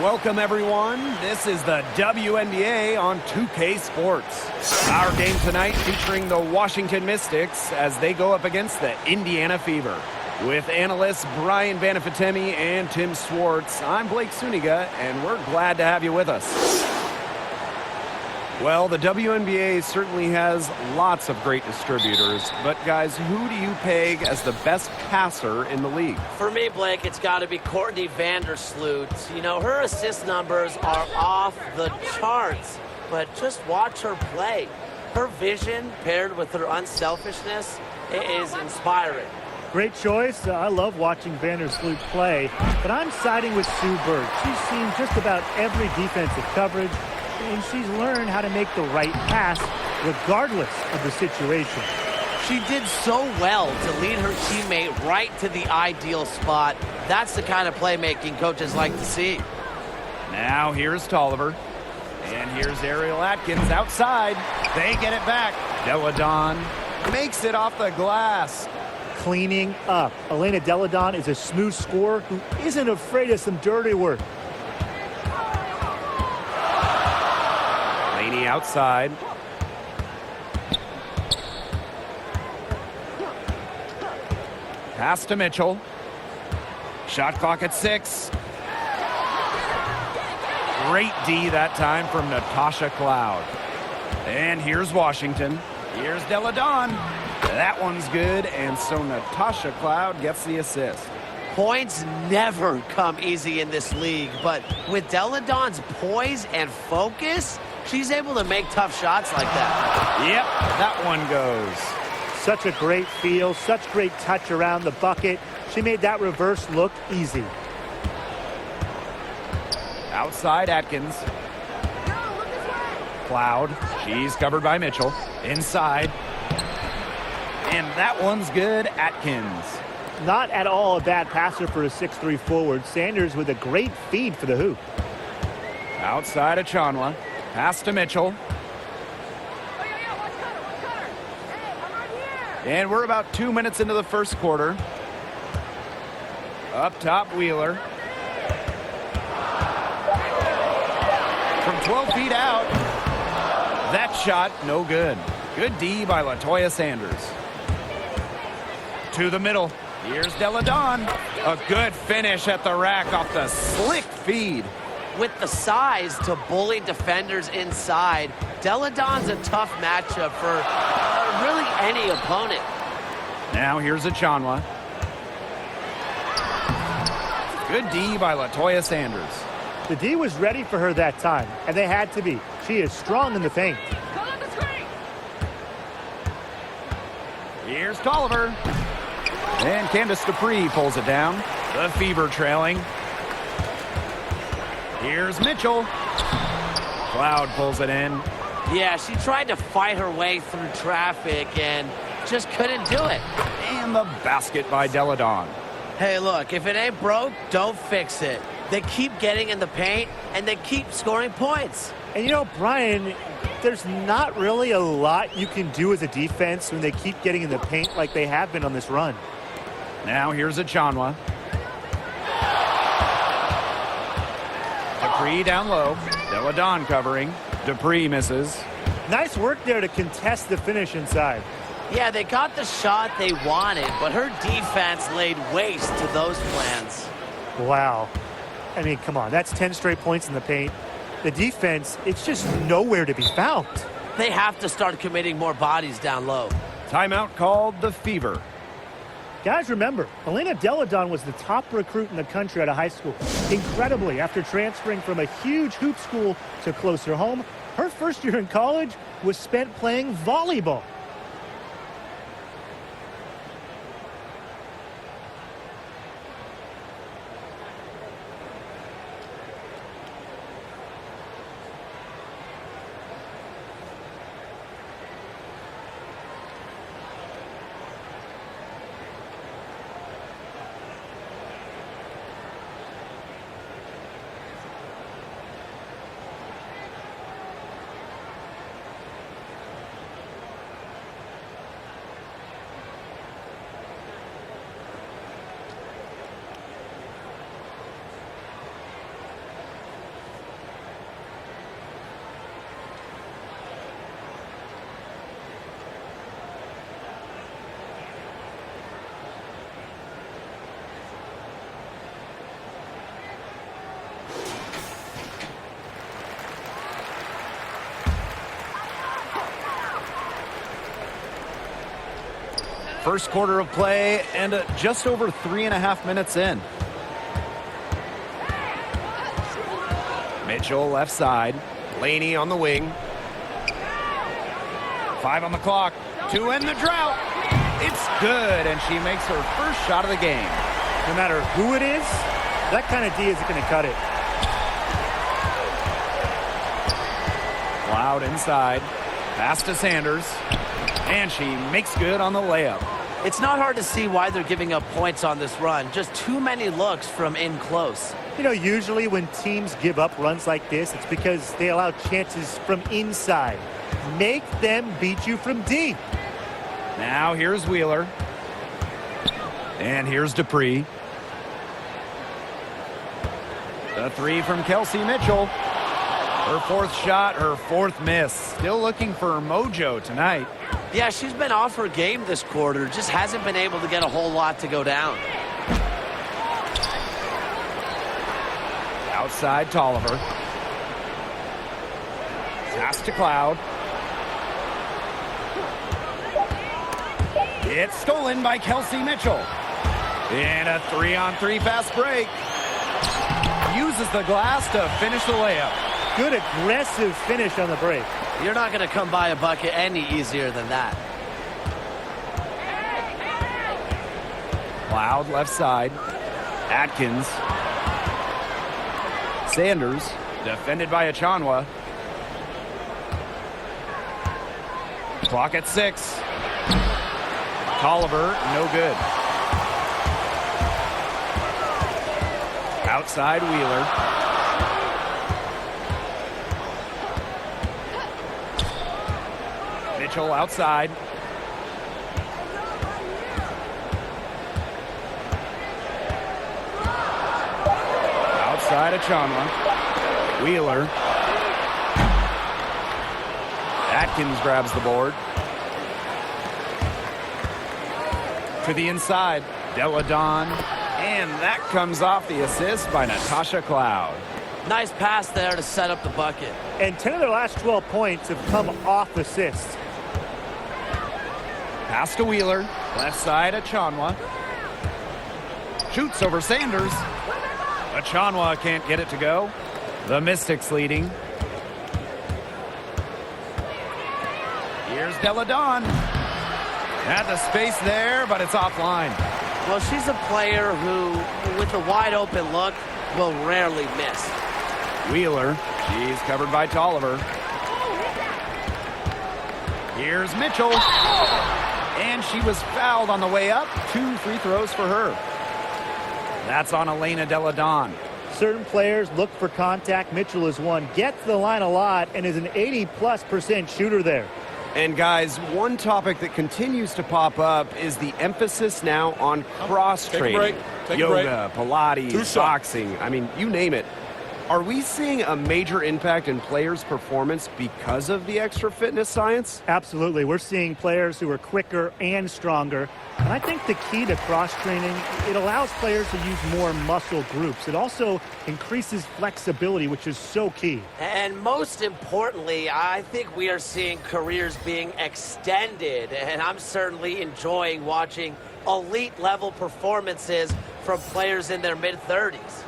Welcome, everyone. This is the WNBA on 2K Sports. Our game tonight featuring the Washington Mystics as they go up against the Indiana Fever. With analysts Brian Banafitemi and Tim Swartz, I'm Blake Suniga, and we're glad to have you with us. Well, the WNBA certainly has lots of great distributors, but guys, who do you peg as the best passer in the league? For me, Blake, it's got to be Courtney Vandersloot. You know, her assist numbers are off the charts, but just watch her play. Her vision paired with her unselfishness is inspiring. Great choice. I love watching Vandersloot play, but I'm siding with Sue Bird. She's seen just about every defensive coverage, and she's learned how to make the right pass regardless of the situation. She did so well to lead her teammate right to the ideal spot. That's the kind of playmaking coaches like to see. Now here's Tolliver. And here's Ariel Atkins outside. They get it back. Delle Donne makes it off the glass. Cleaning up. Elena Delle Donne is a smooth scorer who isn't afraid of some dirty work. Laney outside. Pass to Mitchell. Shot clock at 6. Great D that time from Natasha Cloud. And here's Washington. Here's Delle Donne. That one's good, and so Natasha Cloud gets the assist. Points never come easy in this league, but with Delle Donne's poise and focus, she's able to make tough shots like that. Yep, that one goes. Such a great feel, such great touch around the bucket. She made that reverse look easy. Outside Atkins. Cloud, she's covered by Mitchell. Inside. And that one's good, Atkins. Not at all a bad passer for a 6'3 forward. Sanders with a great feed for the hoop. Outside Achonwa. Pass to Mitchell. And we're about 2 minutes into the first quarter. Up top, Wheeler. From 12 feet out. That shot, no good. Good D by LaToya Sanders. To the middle. Here's Delle Donne. A good finish at the rack off the slick feed. With the size to bully defenders inside, Delle Donne's a tough matchup for really any opponent. Now here's Achonwa. Good D by LaToya Sanders. The D was ready for her that time, and they had to be. She is strong in the paint. Here's Tolliver. And Candace Dupree pulls it down. The Fever trailing. Here's Mitchell. Cloud pulls it in. Yeah, she tried to fight her way through traffic and just couldn't do it. And the basket by Delle Donne. Hey, look, if it ain't broke, don't fix it. They keep getting in the paint, and they keep scoring points. And you know, Brian, there's not really a lot you can do as a defense when they keep getting in the paint like they have been on this run. Now here's Achonwa. Dupree down low. Delle Donne covering. Dupree misses. Nice work there to contest the finish inside. Yeah, they got the shot they wanted, but her defense laid waste to those plans. Wow. I mean, come on, that's 10 straight points in the paint. The defense, it's just nowhere to be found. They have to start committing more bodies down low. Timeout called the Fever. Guys, remember, Elena Delle Donne was the top recruit in the country out of high school. Incredibly, after transferring from a huge hoop school to closer home, her first year in college was spent playing volleyball. First quarter of play and just over 3.5 minutes in. Mitchell left side. Laney on the wing. 5 on the clock to end the drought. It's good, and she makes her first shot of the game. No matter who it is, that kind of D isn't going to cut it. Cloud inside. Pass to Sanders. And she makes good on the layup. It's not hard to see why they're giving up points on this run. Just too many looks from in close. You know, usually when teams give up runs like this, it's because they allow chances from inside. Make them beat you from deep. Now here's Wheeler. And here's Dupree. The three from Kelsey Mitchell. Her fourth shot, her fourth miss. Still looking for mojo tonight. Yeah, she's been off her game this quarter. Just hasn't been able to get a whole lot to go down. Outside Tolliver. Pass to Cloud. It's stolen by Kelsey Mitchell. And a 3-on-3 fast break. Uses the glass to finish the layup. Good aggressive finish on the break. You're not going to come by a bucket any easier than that. Cloud left side. Atkins. Sanders defended by Achanwa. Clock at 6. Tolliver, no good. Outside Wheeler. Mitchell outside. Outside Achanwa. Wheeler. Atkins grabs the board. To the inside, Delle Donne, and that comes off the assist by Natasha Cloud. Nice pass there to set up the bucket. And 10 of their last 12 points have come off assists. Pass to Wheeler, left side Achanwa. Shoots over Sanders. Achanwa can't get it to go. The Mystics leading. Here's Delle Donne. Had the space there, but it's offline. Well, she's a player who, with a wide open look, will rarely miss. Wheeler, she's covered by Tolliver. Here's Mitchell. And she was fouled on the way up. 2 free throws for her. That's on Elena Delle Donne. Certain players look for contact. Mitchell is one. Gets the line a lot and is an 80+% shooter there. And guys, one topic that continues to pop up is the emphasis now on cross-training. Yoga, Pilates, boxing, I mean, you name it. Are we seeing a major impact in players' performance because of the extra fitness science? Absolutely. We're seeing players who are quicker and stronger. And I think the key to cross-training, it allows players to use more muscle groups. It also increases flexibility, which is so key. And most importantly, I think we are seeing careers being extended. And I'm certainly enjoying watching elite-level performances from players in their mid-30s.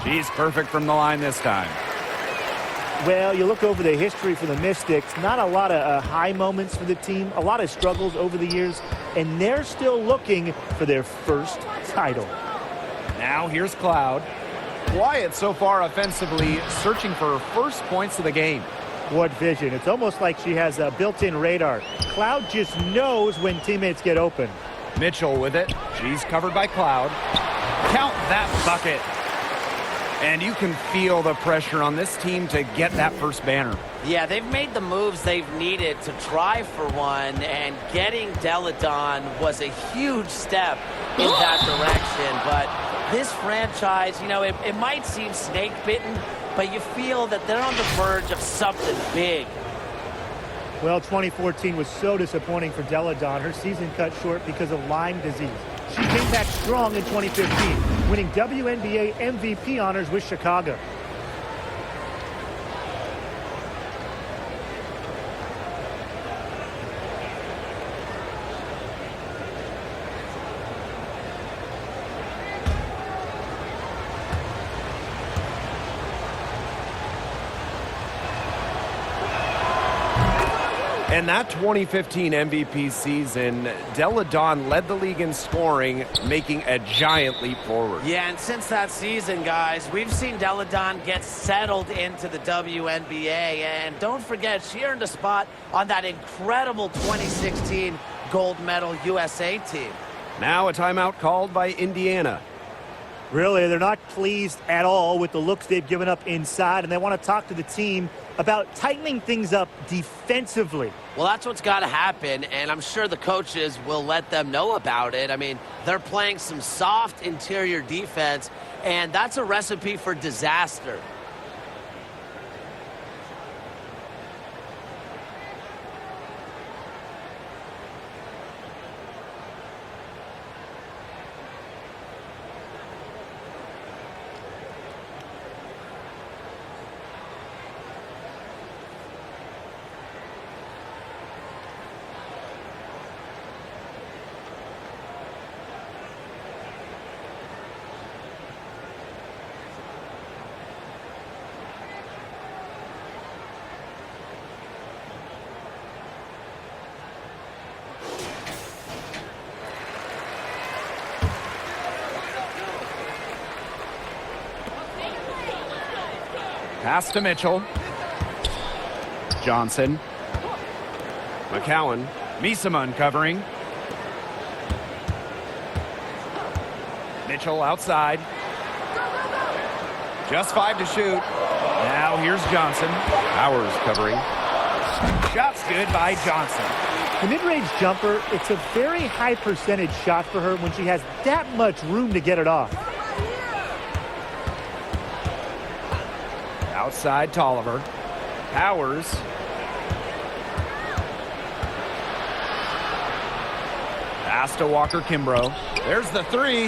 She's perfect from the line this time. Well, you look over the history for the Mystics, not a lot of high moments for the team, a lot of struggles over the years, and they're still looking for their first title. Now here's Cloud. Quiet so far offensively, searching for her first points of the game. What vision. It's almost like she has a built-in radar. Cloud just knows when teammates get open. Mitchell with it. She's covered by Cloud. Count that bucket. And you can feel the pressure on this team to get that first banner. Yeah, they've made the moves they've needed to try for one, and getting Delle Donne was a huge step in that direction. But this franchise, you know, it might seem snake-bitten, but you feel that they're on the verge of something big. Well, 2014 was so disappointing for Delle Donne. Her season cut short because of Lyme disease. She came back strong in 2015, winning WNBA MVP honors with Chicago. And that 2015 MVP season, Delle Donne led the league in scoring, making a giant leap forward. Yeah, and since that season, guys, we've seen Delle Donne get settled into the WNBA. And don't forget, she earned a spot on that incredible 2016 gold medal USA team. Now a timeout called by Indiana. Really, they're not pleased at all with the looks they've given up inside, and they want to talk to the team about tightening things up defensively. Well, that's what's got to happen, and I'm sure the coaches will let them know about it. I mean, they're playing some soft interior defense, and that's a recipe for disaster. Pass to Mitchell. Johnson. McCowan. Misama uncovering. Mitchell outside. Just 5 to shoot. Now here's Johnson. Powers covering. Shot's good by Johnson. The mid-range jumper, it's a very high percentage shot for her when she has that much room to get it off. Outside Tolliver. Powers. Pass to Walker Kimbrough. There's the 3.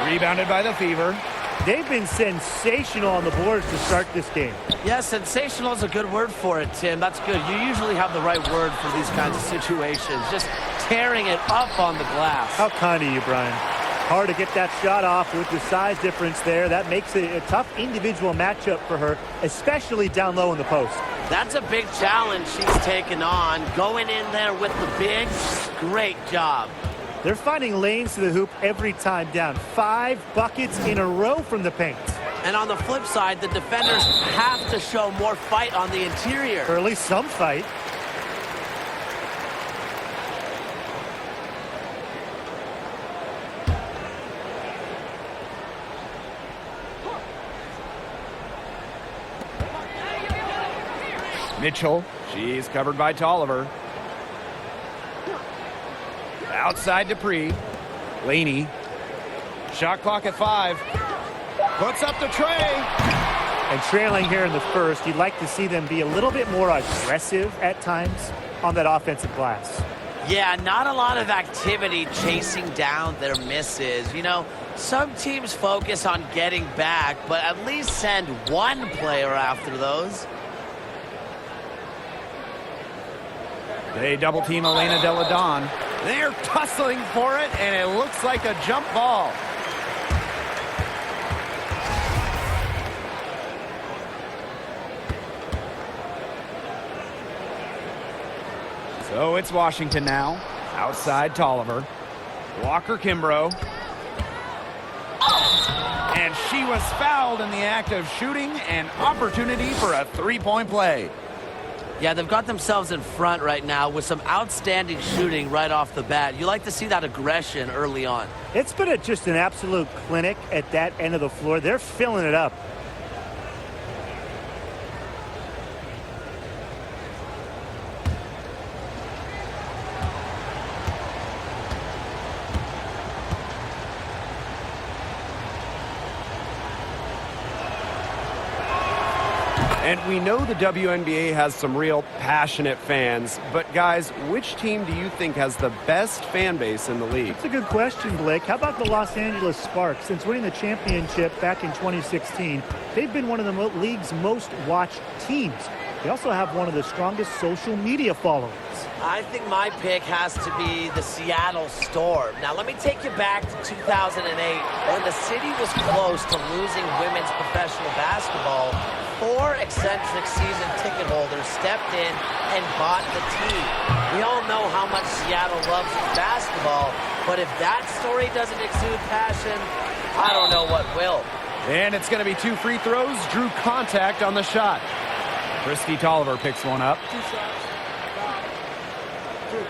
Rebounded by the Fever. They've been sensational on the boards to start this game. Yeah, sensational is a good word for it, Tim. That's good. You usually have the right word for these kinds of situations. Just tearing it up on the glass. How kind of you, Brian. Hard to get that shot off with the size difference there. That makes it a tough individual matchup for her, especially down low in the post. That's a big challenge she's taken on. Going in there with the bigs, great job. They're finding lanes to the hoop every time down. 5 buckets in a row from the paint. And on the flip side, the defenders have to show more fight on the interior. Or at least some fight. Mitchell. She's covered by Tolliver. Outside Dupree. Laney. Shot clock at 5. Puts up the tray. And trailing here in the first, you'd like to see them be a little bit more aggressive at times on that offensive glass. Yeah, not a lot of activity chasing down their misses. You know, some teams focus on getting back, but at least send one player after those. They double team Elena Delle Donne. They're tussling for it, and it looks like a jump ball. So it's Washington now. Outside Tolliver. Walker Kimbrough. And she was fouled in the act of shooting. An opportunity for a three-point play. Yeah, they've got themselves in front right now with some outstanding shooting right off the bat. You like to see that aggression early on. It's been just an absolute clinic at that end of the floor. They're filling it up. And we know the WNBA has some real passionate fans, but guys, which team do you think has the best fan base in the league? That's a good question, Blake. How about the Los Angeles Sparks? Since winning the championship back in 2016, they've been one of the league's most watched teams. They also have one of the strongest social media followings. I think my pick has to be the Seattle Storm. Now, let me take you back to 2008. When the city was close to losing women's professional basketball, 4 eccentric season ticket holders stepped in and bought the team. We all know how much Seattle loves basketball, but if that story doesn't exude passion, I don't know what will. And it's going to be 2 free throws. Drew contact on the shot. Christy Tolliver picks one up. 2 shots. 2.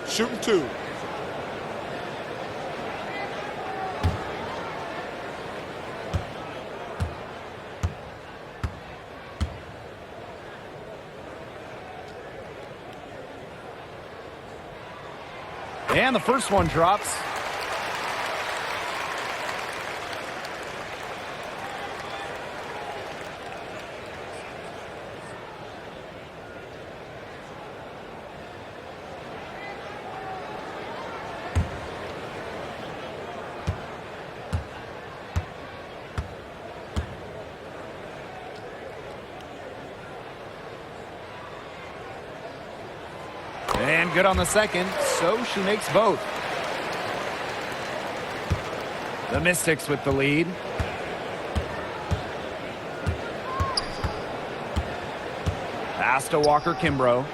Shooting 2. And the first one drops. And good on the second, so she makes both. The Mystics with the lead. Pass to Walker Kimbrough.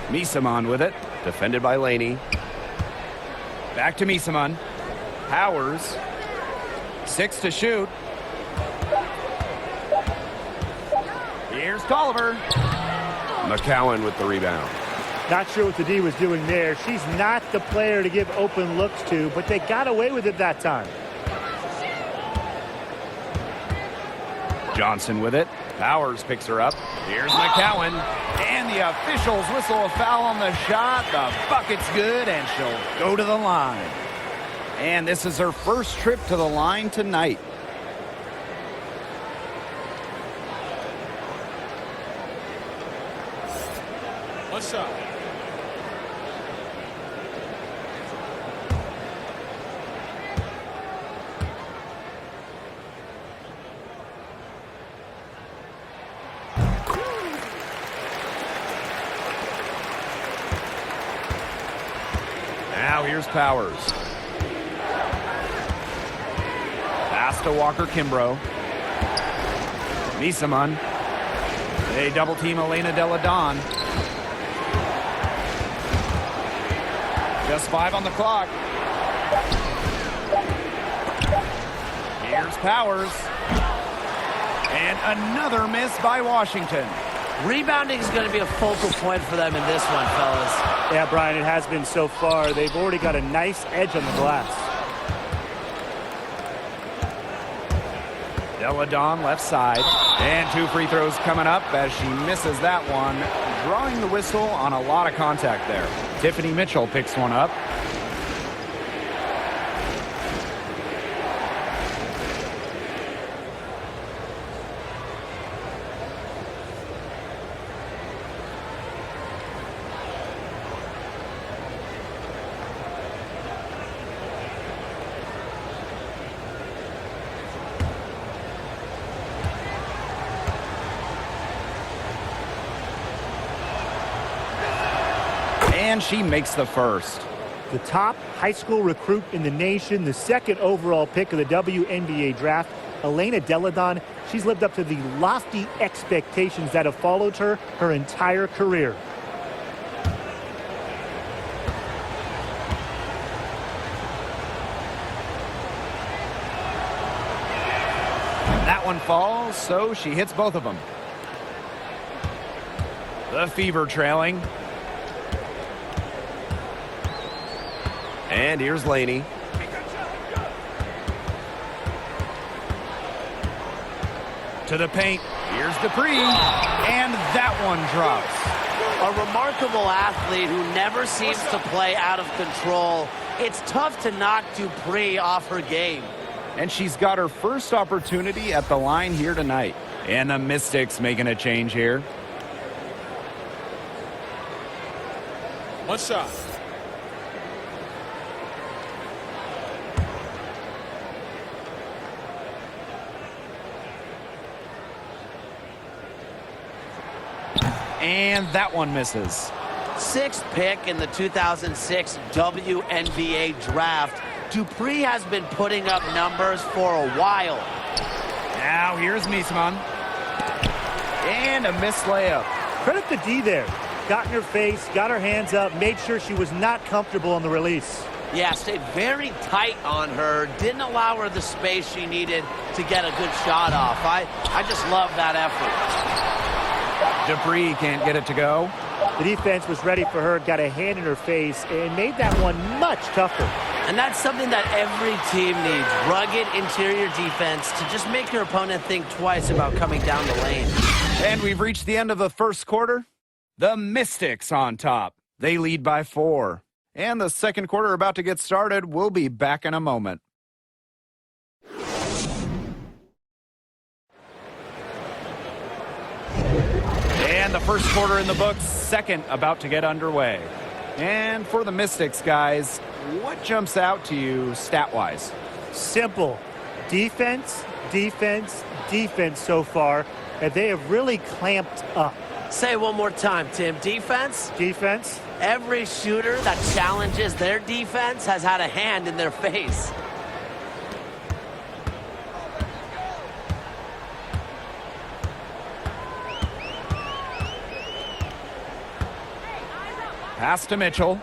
Misamon with it, defended by Laney. Back to Misamon. Powers. 6 to shoot. Here's Tolliver. McCowan with the rebound. Not sure what the D was doing there. She's not the player to give open looks to, but they got away with it that time. Johnson with it. Powers picks her up. Here's McCowan. And the officials whistle a foul on the shot. The bucket's good, and she'll go to the line. And this is her first trip to the line tonight. One shot. Now here's Powers. Pass to Walker Kimbrough. Misamon. They double team Elena Delle Donne. Just 5 on the clock. Here's Powers. And another miss by Washington. Rebounding is going to be a focal point for them in this one, fellas. Yeah, Brian, it has been so far. They've already got a nice edge on the glass. Delle Donne left side. And 2 free throws coming up as she misses that one. Drawing the whistle on a lot of contact there. Tiffany Mitchell picks one up. And she makes the first. The top high school recruit in the nation, the 2nd overall pick of the WNBA draft, Elena Delle Donne. She's lived up to the lofty expectations that have followed her entire career. That one falls, so she hits both of them. The Fever trailing. And here's Laney. To the paint. Here's Dupree. And that one drops. A remarkable athlete who never seems to play out of control. It's tough to knock Dupree off her game. And she's got her first opportunity at the line here tonight. And the Mystics making a change here. One shot. And that one misses. Sixth pick in the 2006 WNBA draft. Dupree has been putting up numbers for a while. Now here's Miesman. And a missed layup. Credit the D there. Got in her face, got her hands up, made sure she was not comfortable on the release. Yeah, stayed very tight on her. Didn't allow her the space she needed to get a good shot off. I just love that effort. Dupree can't get it to go. The defense was ready for her, got a hand in her face, and made that one much tougher. And that's something that every team needs. Rugged interior defense to just make your opponent think twice about coming down the lane. And we've reached the end of the first quarter. The Mystics on top. They lead by 4. And the second quarter about to get started. We'll be back in a moment. And the first quarter in the books, second about to get underway. And for the Mystics, guys, what jumps out to you stat-wise? Simple. Defense, defense, defense so far, and they have really clamped up. Say it one more time, Tim. Defense? Defense. Every shooter that challenges their defense has had a hand in their face. Pass to Mitchell.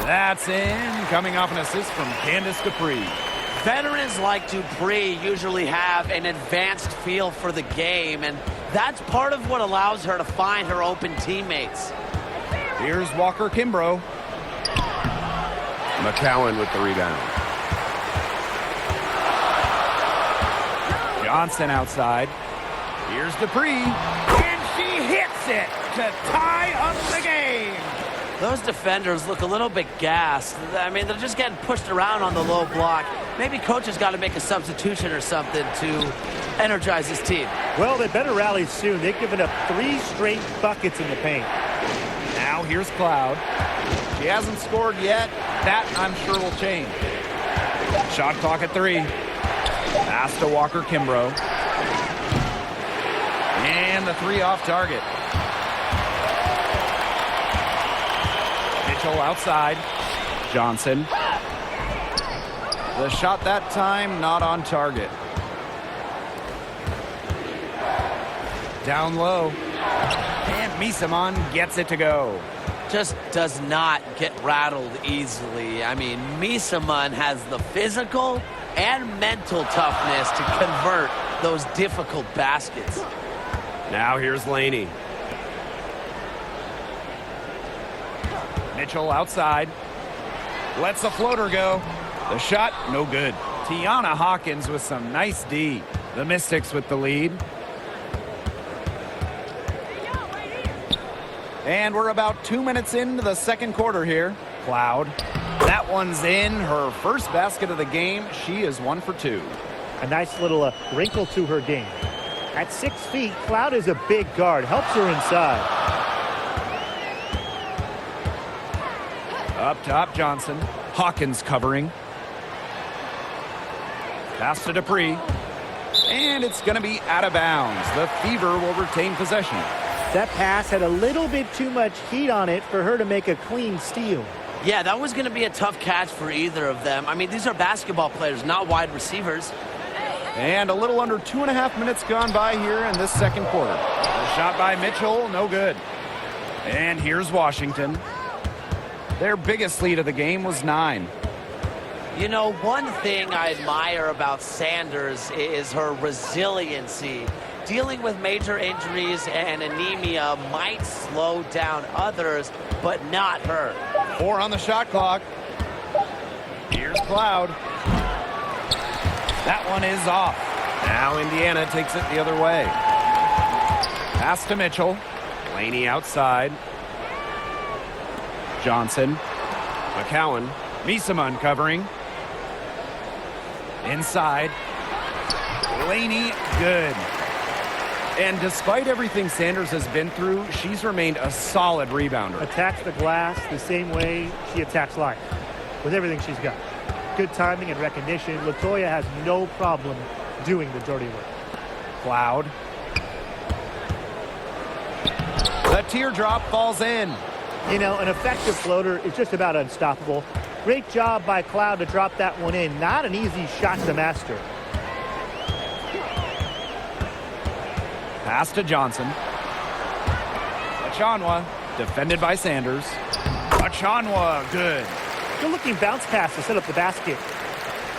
That's in. Coming off an assist from Candace Dupree. Veterans like Dupree usually have an advanced feel for the game, and that's part of what allows her to find her open teammates. Here's Walker Kimbrough. McCowan with the rebound. Johnson outside. Here's Dupree. And she hits it to tie up the game. Those defenders look a little bit gassed. I mean, they're just getting pushed around on the low block. Maybe coach has got to make a substitution or something to energize his team. Well, they better rally soon. They've given up 3 straight buckets in the paint. Now here's Cloud. She hasn't scored yet. That, I'm sure, will change. Shot clock at 3. Pass to Walker Kimbrough. And the 3 off target. Mitchell outside. Johnson. The shot that time not on target. Down low. And Miesman gets it to go. Just does not get rattled easily. I mean, Miesman has the physical and mental toughness to convert those difficult baskets. Now here's Laney. Mitchell outside. Lets the floater go. The shot, no good. Tiana Hawkins with some nice D. The Mystics with the lead. And we're about 2 minutes into the second quarter here. Cloud. That one's in. Her first basket of the game. She is 1 for 2. A nice little wrinkle to her game. At 6 feet, Cloud is a big guard. Helps her inside. Up top, Johnson. Hawkins covering. Pass to Dupree. And it's going to be out of bounds. The Fever will retain possession. That pass had a little bit too much heat on it for her to make a clean steal. Yeah, that was going to be a tough catch for either of them. I mean, these are basketball players, not wide receivers. And a little under 2.5 minutes gone by here in this second quarter. The shot by Mitchell, no good. And here's Washington. Their biggest lead of the game was 9. You know, one thing I admire about Sanders is her resiliency. Dealing with major injuries and anemia might slow down others, but not her. 4 on the shot clock. Here's Cloud. That one is off. Now Indiana takes it the other way. Pass to Mitchell. Laney outside. Johnson. McCowan. Miesman covering. Inside. Laney, good. And despite everything Sanders has been through, she's remained a solid rebounder. Attacks the glass the same way she attacks life, with everything she's got. Good timing and recognition. Latoya has no problem doing the dirty work. Cloud. The teardrop falls in. You know, an effective floater is just about unstoppable. Great job by Cloud to drop that one in. Not an easy shot to master. Pass to Johnson. Achonwa, defended by Sanders. Achonwa, good. Good looking bounce pass to set up the basket.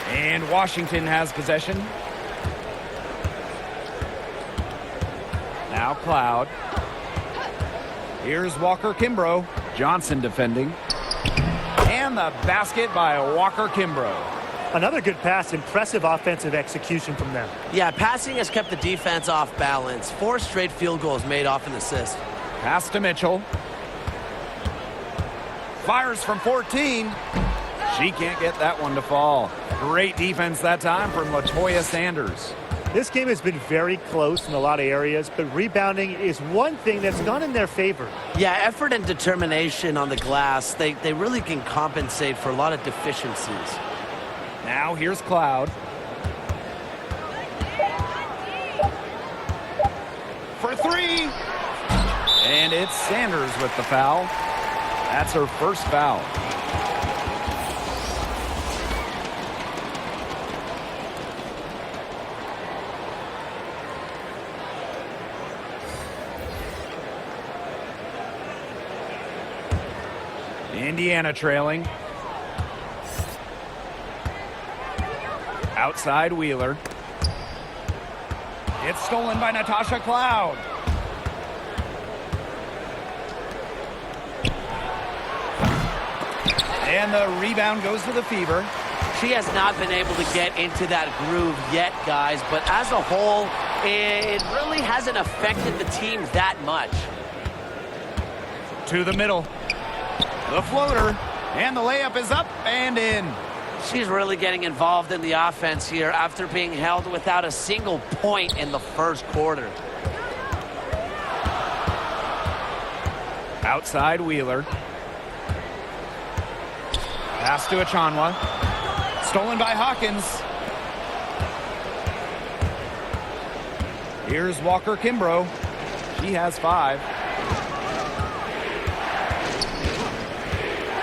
And Washington has possession. Now Cloud. Here's Walker Kimbrough. Johnson defending. And the basket by Walker Kimbrough. Another good pass. Impressive offensive execution from them. Yeah, passing has kept the defense off balance. 4 straight field goals made off an assist. Pass to Mitchell. Fires from 14. She can't get that one to fall. Great defense that time from Latoya Sanders. This game has been very close in a lot of areas, but rebounding is one thing that's gone in their favor. Yeah, effort and determination on the glass, they really can compensate for a lot of deficiencies. Now here's Cloud. For 3. And it's Sanders with the foul. That's her first foul. Indiana trailing. Outside Wheeler. It's stolen by Natasha Cloud. And the rebound goes to the Fever. She has not been able to get into that groove yet, guys, but as a whole, it really hasn't affected the team that much. To the middle. The floater. And the layup is up and in. She's really getting involved in the offense here after being held without a single point in the first quarter. Outside Wheeler. Pass to Achonwa. Stolen by Hawkins. Here's Walker Kimbrough. She has 5.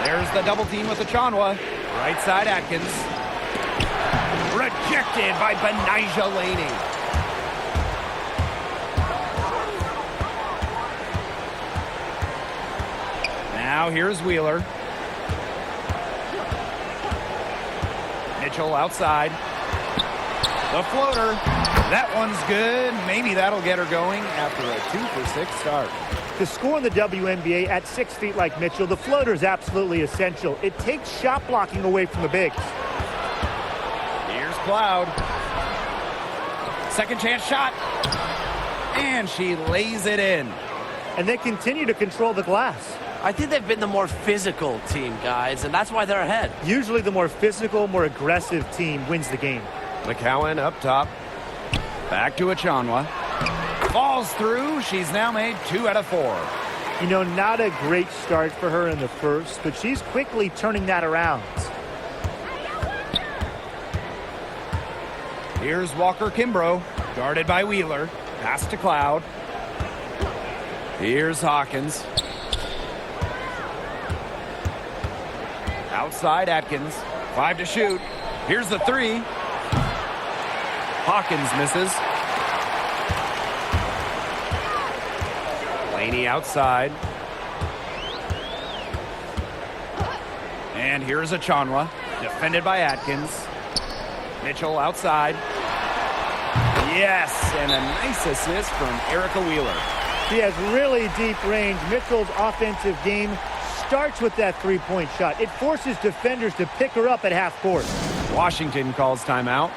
There's the double team with Achonwa. Right side Atkins. Rejected by Benijah Laney. Now here's Wheeler. Mitchell outside. The floater. That one's good. Maybe that'll get her going after a 2-for-6 start. To score in the WNBA at 6 feet like Mitchell, the floater is absolutely essential. It takes shot blocking away from the bigs. Here's Cloud. Second chance shot. And she lays it in. And they continue to control the glass. I think they've been the more physical team, guys, and that's why they're ahead. Usually the more physical, more aggressive team wins the game. McCowan up top. Back to Achonwa. Falls through. She's now made 2 out of 4. You know, not a great start for her in the first, but she's quickly turning that around. Here's Walker Kimbrough, guarded by Wheeler. Pass to Cloud. Here's Hawkins. Outside Atkins. 5 to shoot. Here's the 3. Hawkins misses. Laney outside. And here's Achonwa, defended by Atkins. Mitchell outside. Yes, and a nice assist from Erica Wheeler. She has really deep range. Mitchell's offensive game starts with that three-point shot. It forces defenders to pick her up at half court. Washington calls timeout.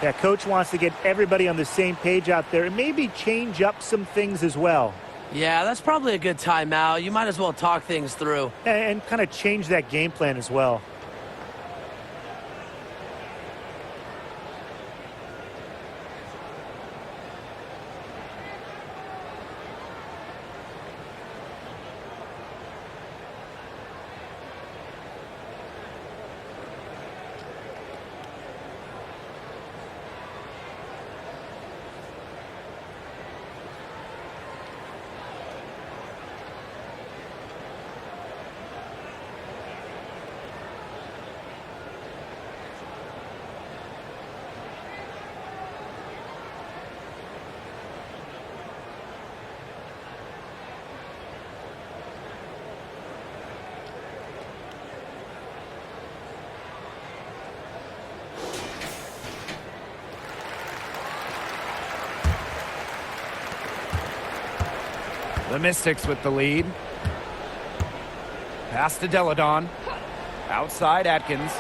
Yeah, coach wants to get everybody on the same page out there and maybe change up some things as well. Yeah, that's probably a good timeout. You might as well talk things through. And kind of change that game plan as well. The Mystics with the lead. Pass to Deladon. Outside Atkins.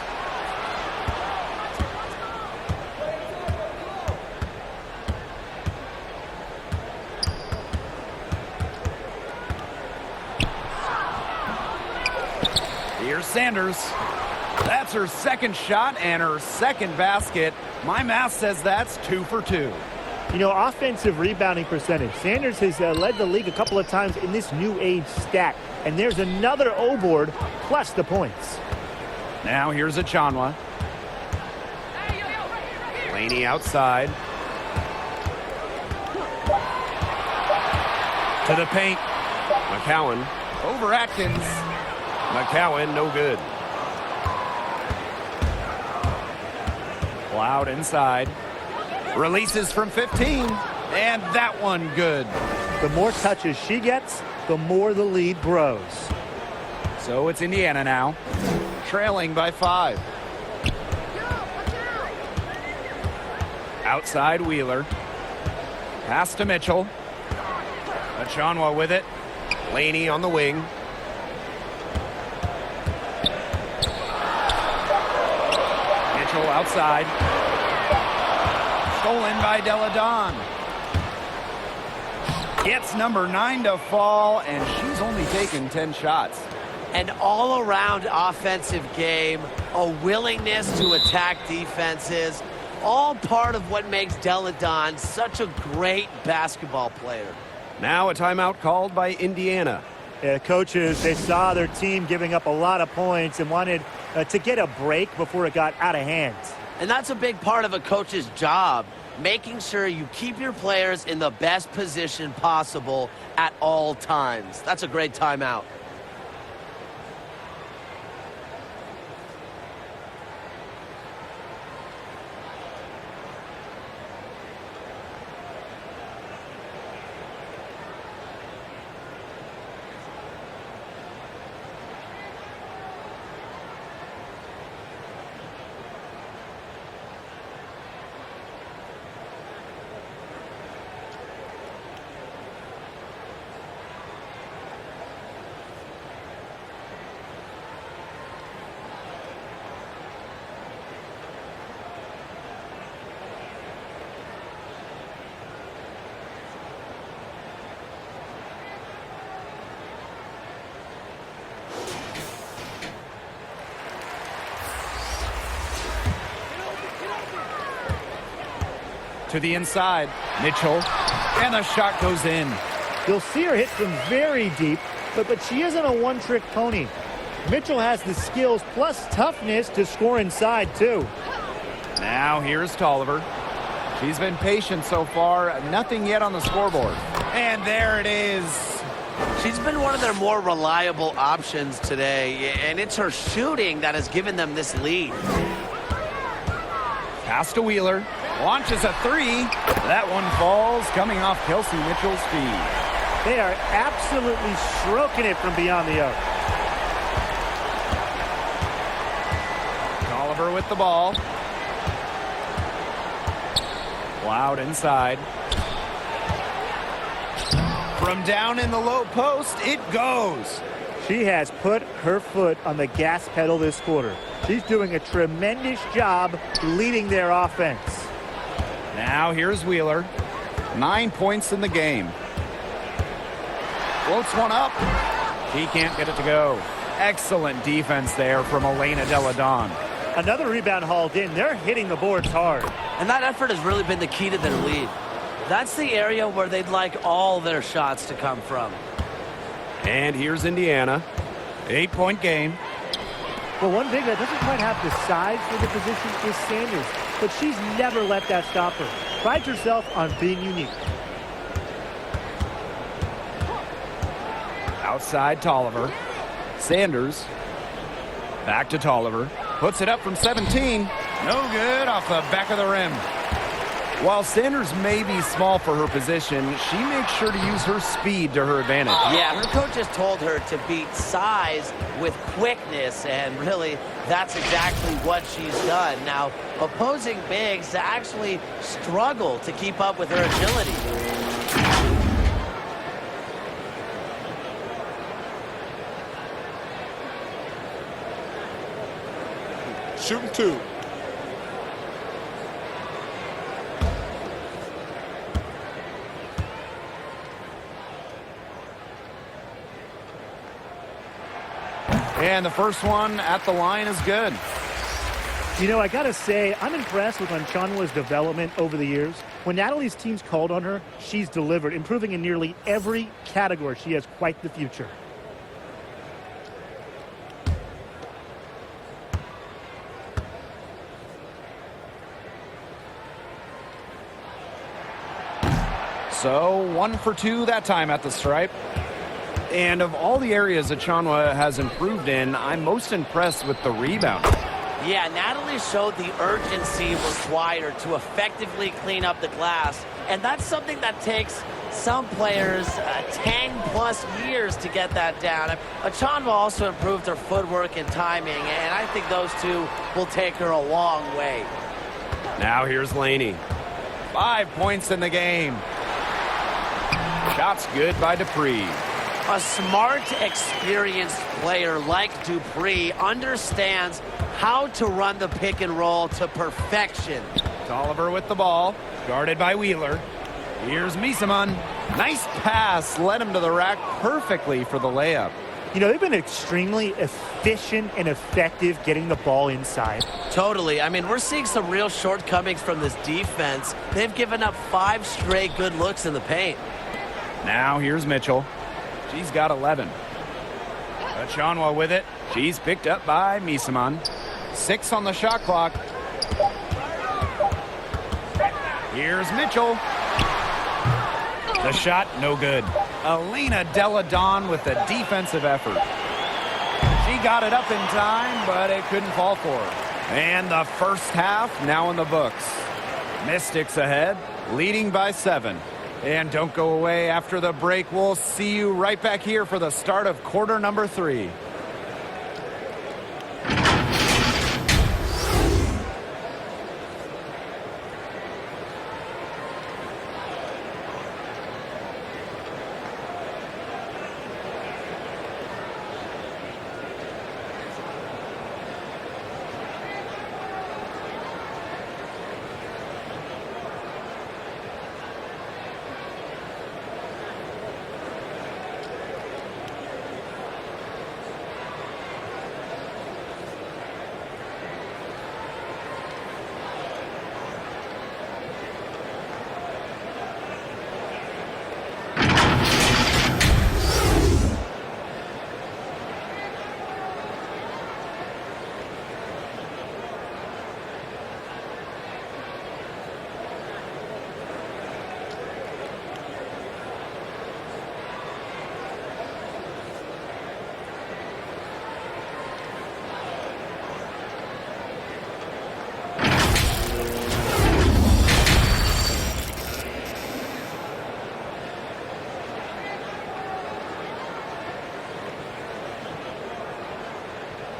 Here's Sanders. That's her second shot and her second basket. My math says that's 2 for 2. You know, offensive rebounding percentage. Sanders has led the league a couple of times in this new age stat. And there's another O-board plus the points. Now here's Achanwa. Laney outside. To the paint. McCowan over Atkins. McCowan, no good. Cloud inside. Releases from 15. And that one good. The more touches she gets, the more the lead grows. So it's Indiana now. Trailing by 5. Outside Wheeler. Pass to Mitchell. Achanwa with it. Laney on the wing. Mitchell outside. Stolen by Deladon. Gets number 9 to fall, and she's only taken 10 shots. An all-around offensive game, a willingness to attack defenses, all part of what makes Deladon such a great basketball player. Now a timeout called by Indiana. Yeah, coaches, they saw their team giving up a lot of points and wanted to get a break before it got out of hand. And that's a big part of a coach's job, making sure you keep your players in the best position possible at all times. That's a great timeout. To the inside, Mitchell, and the shot goes in. You'll see her hit from very deep, but she isn't a one-trick pony. Mitchell has the skills plus toughness to score inside, too. Now here's Tolliver. She's been patient so far, nothing yet on the scoreboard. And there it is. She's been one of their more reliable options today, and it's her shooting that has given them this lead. Pass to Wheeler. Launches a 3. That one falls, coming off Kelsey Mitchell's feed. They are absolutely stroking it from beyond the arc. Tolliver with the ball. Cloud inside. From down in the low post, it goes. She has put her foot on the gas pedal this quarter. She's doing a tremendous job leading their offense. Now here's Wheeler. 9 points in the game. Floats one up. He can't get it to go. Excellent defense there from Elena Deladon. Another rebound hauled in. They're hitting the boards hard. And that effort has really been the key to their lead. That's the area where they'd like all their shots to come from. And here's Indiana. 8-point game. Well, one big that doesn't quite have the size for the position is Sanders, but she's never let that stop her. Prides herself on being unique. Outside Tolliver. Sanders. Back to Tolliver. Puts it up from 17. No good off the back of the rim. While Sanders may be small for her position, she makes sure to use her speed to her advantage. Yeah, her coach has told her to beat size with quickness, and really, that's exactly what she's done. Now, opposing bigs actually struggle to keep up with her agility. shooting 2. And the first one at the line is good. You know, I got to say, I'm impressed with Onchanwa's development over the years. When Natalie's teams called on her, she's delivered, improving in nearly every category. She has quite the future. So 1 for 2 that time at the stripe. And of all the areas that Onchanwa has improved in, I'm most impressed with the rebound. Yeah, Natalie showed the urgency required to effectively clean up the glass, and that's something that takes some players 10-plus years to get that down. Onchanwa also improved her footwork and timing, and I think those two will take her a long way. Now here's Laney. 5 points in the game. Shot's good by Dupree. A smart, experienced player like Dupree understands how to run the pick and roll to perfection. Tolliver with the ball, guarded by Wheeler. Here's Misaman. Nice pass, led him to the rack perfectly for the layup. You know, they've been extremely efficient and effective getting the ball inside. Totally. I mean, we're seeing some real shortcomings from this defense. They've given up 5 straight good looks in the paint. Now here's Mitchell. She's got 11. Onchanwa with it. She's picked up by Misaman. 6 on the shot clock. Here's Mitchell. The shot, no good. Elena Delle Donne with a defensive effort. She got it up in time, but it couldn't fall for her. And the first half now in the books. Mystics ahead, leading by 7. And don't go away after the break. We'll see you right back here for the start of quarter number 3.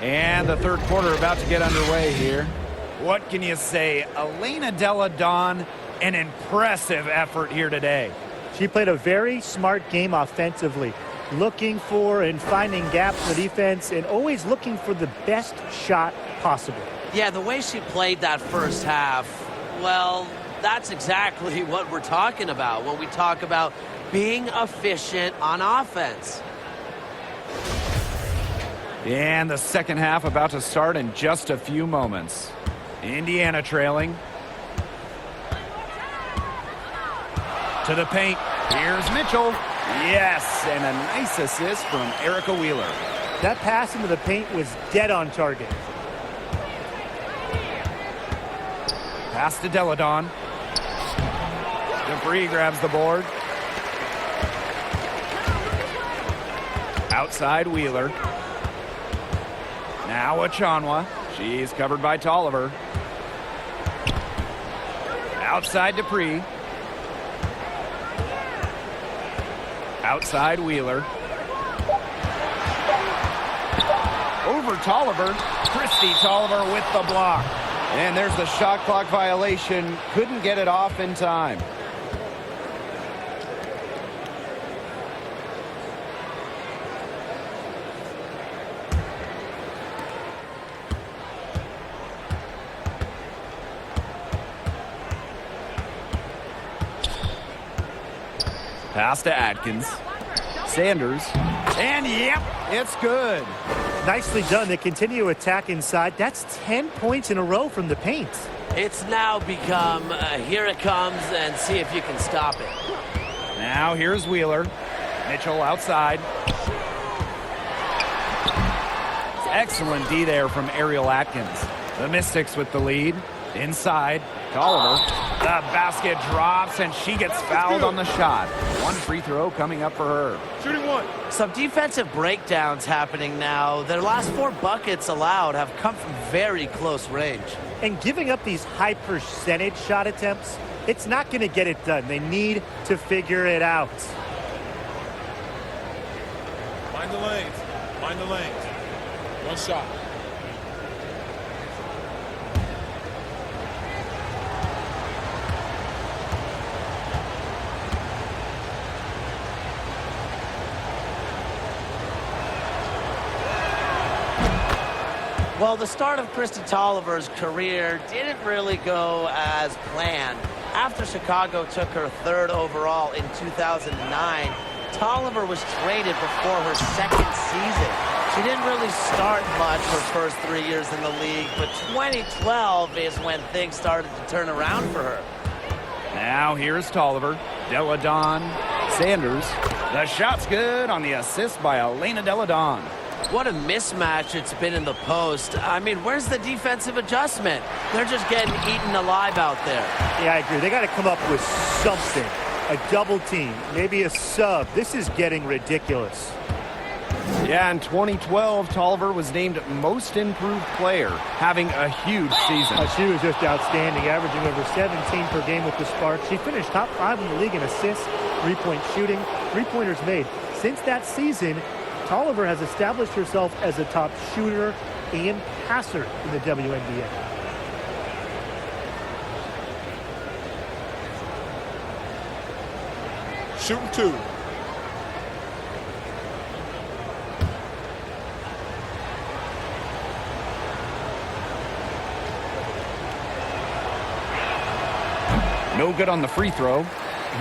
And the third quarter about to get underway here. What can you say? Elena Delle Donne, an impressive effort here today. She played a very smart game offensively, looking for and finding gaps in the defense and always looking for the best shot possible. Yeah, the way she played that first half, well, that's exactly what we're talking about when we talk about being efficient on offense. And the second half about to start in just a few moments. Indiana trailing. To the paint. Here's Mitchell. Yes, and a nice assist from Erica Wheeler. That pass into the paint was dead on target. Pass to Delle Donne. Dupree grabs the board. Outside Wheeler. Now Onchanwa. She's covered by Tolliver. Outside Dupree. Outside Wheeler. Over Tolliver. Christy Tolliver with the block. And there's the shot clock violation. Couldn't get it off in time. Pass to Atkins. Sanders. And yep, it's good. Nicely done. They continue to attack inside. That's 10 points in a row from the paint. It's now become, here it comes, and see if you can stop it. Now here's Wheeler. Mitchell outside. Excellent D there from Ariel Atkins. The Mystics with the lead. Inside, Tolliver. The basket drops, and she gets fouled on the shot. One free throw coming up for her. Shooting one. Some defensive breakdowns happening now. Their last 4 buckets allowed have come from very close range. And giving up these high percentage shot attempts, it's not going to get it done. They need to figure it out. Mind the lanes. Mind the lanes. One shot. Well, the start of Kristi Tolliver's career didn't really go as planned. After Chicago took her 3rd overall in 2009, Tolliver was traded before her 2nd season. She didn't really start much her first 3 years in the league, but 2012 is when things started to turn around for her. Now here's Tolliver. Delle Donne. Sanders. The shot's good on the assist by Elena Delle Donne. What a mismatch it's been in the post. I mean, where's the defensive adjustment? They're just getting eaten alive out there. Yeah, I agree. They got to come up with something. A double team, maybe a sub. This is getting ridiculous. Yeah, in 2012, Tolliver was named Most Improved Player, having a huge season. She was just outstanding, averaging over 17 per game with the Sparks. She finished top 5 in the league in assists, 3-point shooting, 3-pointers made. Since that season, Tolliver has established herself as a top shooter and passer in the WNBA. Shooting 2. No good on the free throw.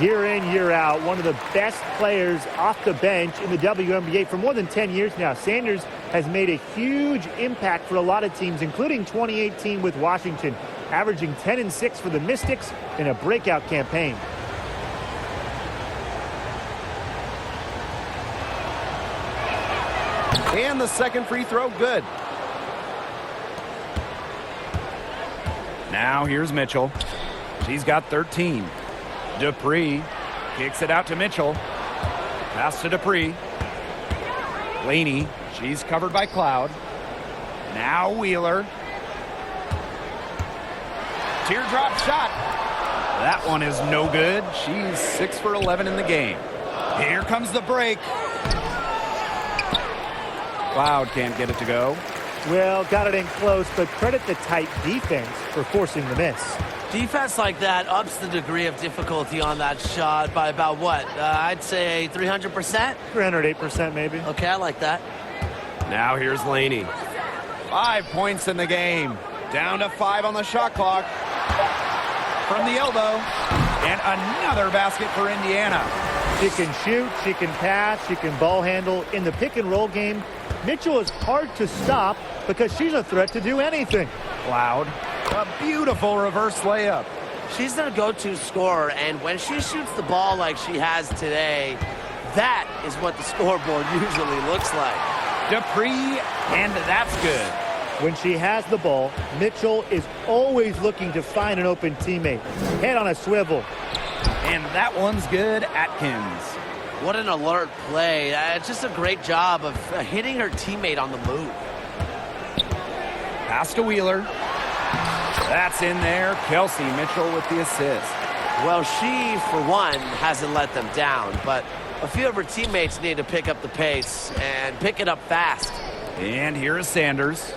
Year in, year out, one of the best players off the bench in the WNBA for more than 10 years now. Sanders has made a huge impact for a lot of teams, including 2018 with Washington, averaging 10 and 6 for the Mystics in a breakout campaign. And the second free throw, good. Now here's Mitchell. She's got 13. Dupree kicks it out to Mitchell. Pass to Dupree. Laney, she's covered by Cloud. Now Wheeler. Teardrop shot. That one is no good. She's 6 for 11 in the game. Here comes the break. Cloud can't get it to go. Well, got it in close, but credit the tight defense for forcing the miss. Defense like that ups the degree of difficulty on that shot by about what? I'd say 300%? 308% maybe. Okay, I like that. Now here's Laney. 5 points in the game. Down to 5 on the shot clock. From the elbow. And another basket for Indiana. She can shoot, she can pass, she can ball handle. In the pick and roll game, Mitchell is hard to stop because she's a threat to do anything. Cloud. A beautiful reverse layup. She's their go-to scorer, and when she shoots the ball like she has today, that is what the scoreboard usually looks like. Dupree, and that's good. When she has the ball, Mitchell is always looking to find an open teammate. Head on a swivel. And that one's good, Atkins. What an alert play. It's just a great job of hitting her teammate on the move. Pass to Wheeler. That's in there. Kelsey Mitchell with the assist. Well, she, for one, hasn't let them down, but a few of her teammates need to pick up the pace and pick it up fast. And here is Sanders.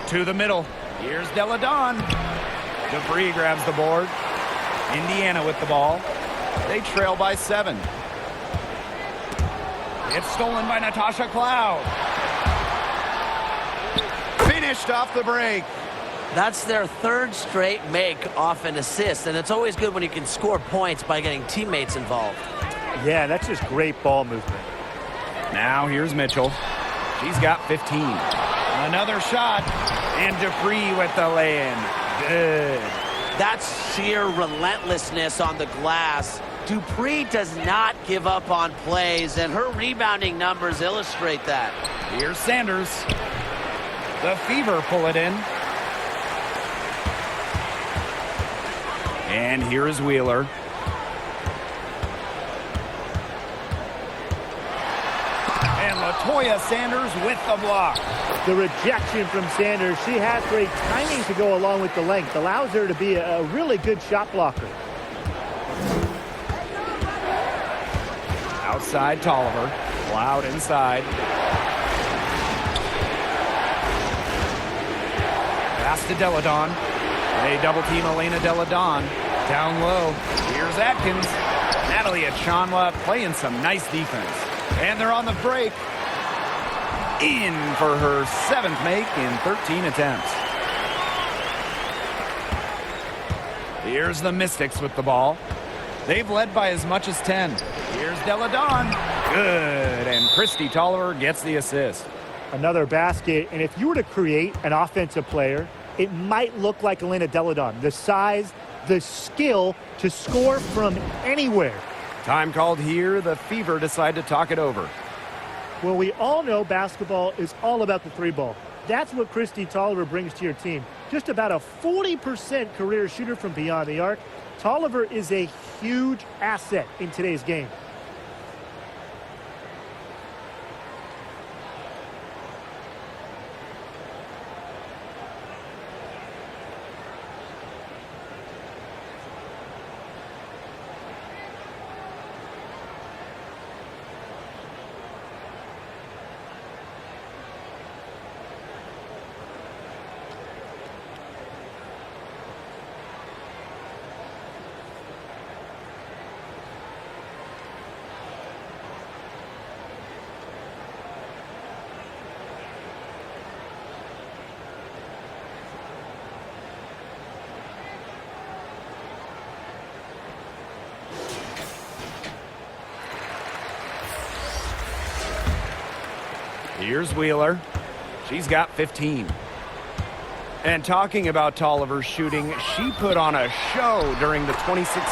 To the middle. Here's Delle Donne. Dupree grabs the board. Indiana with the ball. They trail by 7. It's stolen by Natasha Cloud. Finish finished off the break. That's their third straight make off an assist, and it's always good when you can score points by getting teammates involved. Yeah, that's just great ball movement. Now here's Mitchell. She's got 15. Another shot, and Dupree with the lay-in. Good. That's sheer relentlessness on the glass. Dupree does not give up on plays, and her rebounding numbers illustrate that. Here's Sanders. The Fever pull it in. And here is Wheeler. And LaToya Sanders with the block. The rejection from Sanders. She has great timing to go along with the length. Allows her to be a really good shot blocker. Outside Tolliver. Loud inside. Pass to Deladon. They double team Elena Deladon. Down low. Here's Atkins. Natalie Achanla playing some nice defense. And they're on the break. In for her 7th make in 13 attempts. Here's the Mystics with the ball. They've led by as much as 10. Here's Deladon. Good. And Christy Tolliver gets the assist. Another basket. And if you were to create an offensive player, it might look like Elena Deladon. The size, the skill to score from anywhere. Time called here. The Fever decide to talk it over. Well, we all know basketball is all about the three ball. That's what Christy Tolliver brings to your team. Just about a 40% career shooter from beyond the arc. Tolliver is a huge asset in today's game. Here's Wheeler. She's got 15. And talking about Tolliver's shooting, she put on a show during the 2016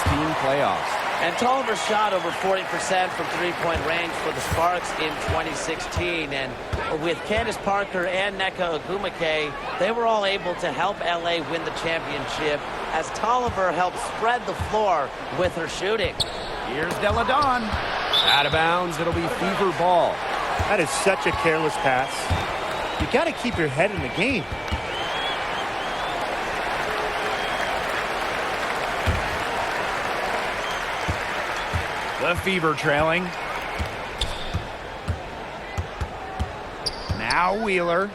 playoffs. And Tolliver shot over 40% from three-point range for the Sparks in 2016. And with Candace Parker and Nneka Ogwumike, they were all able to help LA win the championship as Tolliver helped spread the floor with her shooting. Here's Deladon. Out of bounds, it'll be Fever ball. That is such a careless pass. You got to keep your head in the game. The Fever trailing. Now Wheeler.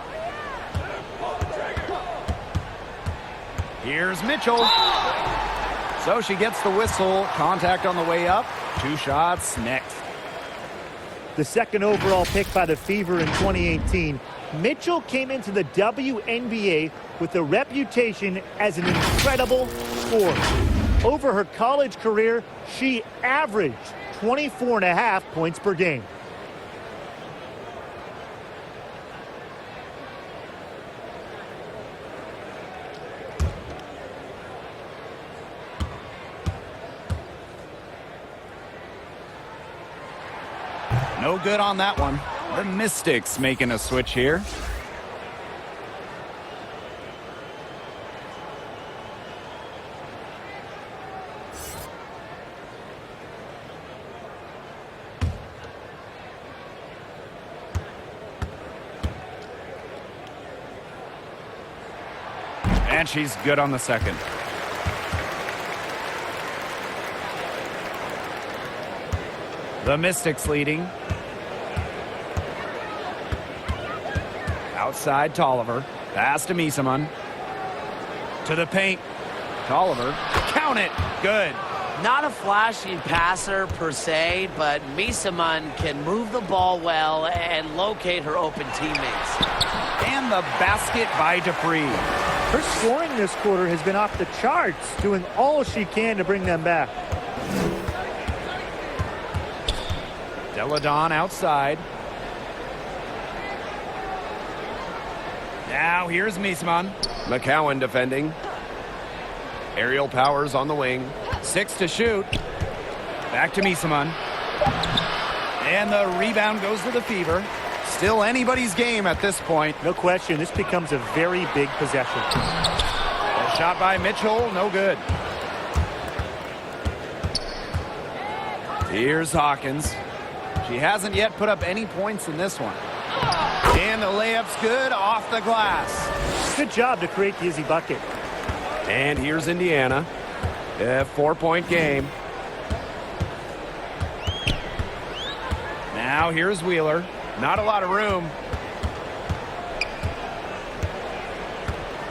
Here's Mitchell. So she gets the whistle. Contact on the way up. 2 shots next. The second overall pick by the Fever in 2018. Mitchell came into the WNBA with a reputation as an incredible scorer. Over her college career, she averaged 24.5 points per game. No good on that one. The Mystics making a switch here. And she's good on the second. The Mystics leading. Outside Tolliver. Pass to Misaman. To the paint. Tolliver. Count it. Good. Not a flashy passer per se, but Misaman can move the ball well and locate her open teammates. And the basket by Dupree. Her scoring this quarter has been off the charts, doing all she can to bring them back. Deladon outside. Now here's Misaman. McCowan defending. Aerial Powers on the wing. 6 to shoot. Back to Misaman. And the rebound goes to the Fever. Still anybody's game at this point. No question, this becomes a very big possession. A shot by Mitchell, no good. Here's Hawkins. She hasn't yet put up any points in this one. And the layup's good off the glass. Good job to create the easy bucket. And here's Indiana. A 4-point game. Now here's Wheeler. Not a lot of room.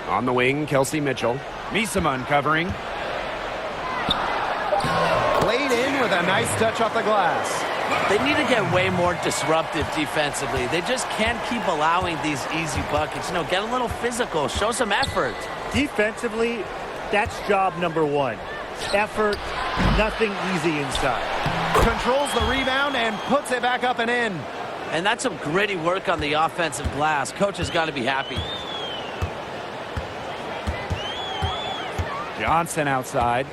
On the wing, Kelsey Mitchell. Misaman covering. Laid in with a nice touch off the glass. They need to get way more disruptive defensively. They just can't keep allowing these easy buckets. You know, get a little physical, show some effort. Defensively, that's job number one. Effort, nothing easy inside. Controls the rebound and puts it back up and in. And that's some gritty work on the offensive glass. Coach has got to be happy. Johnson outside.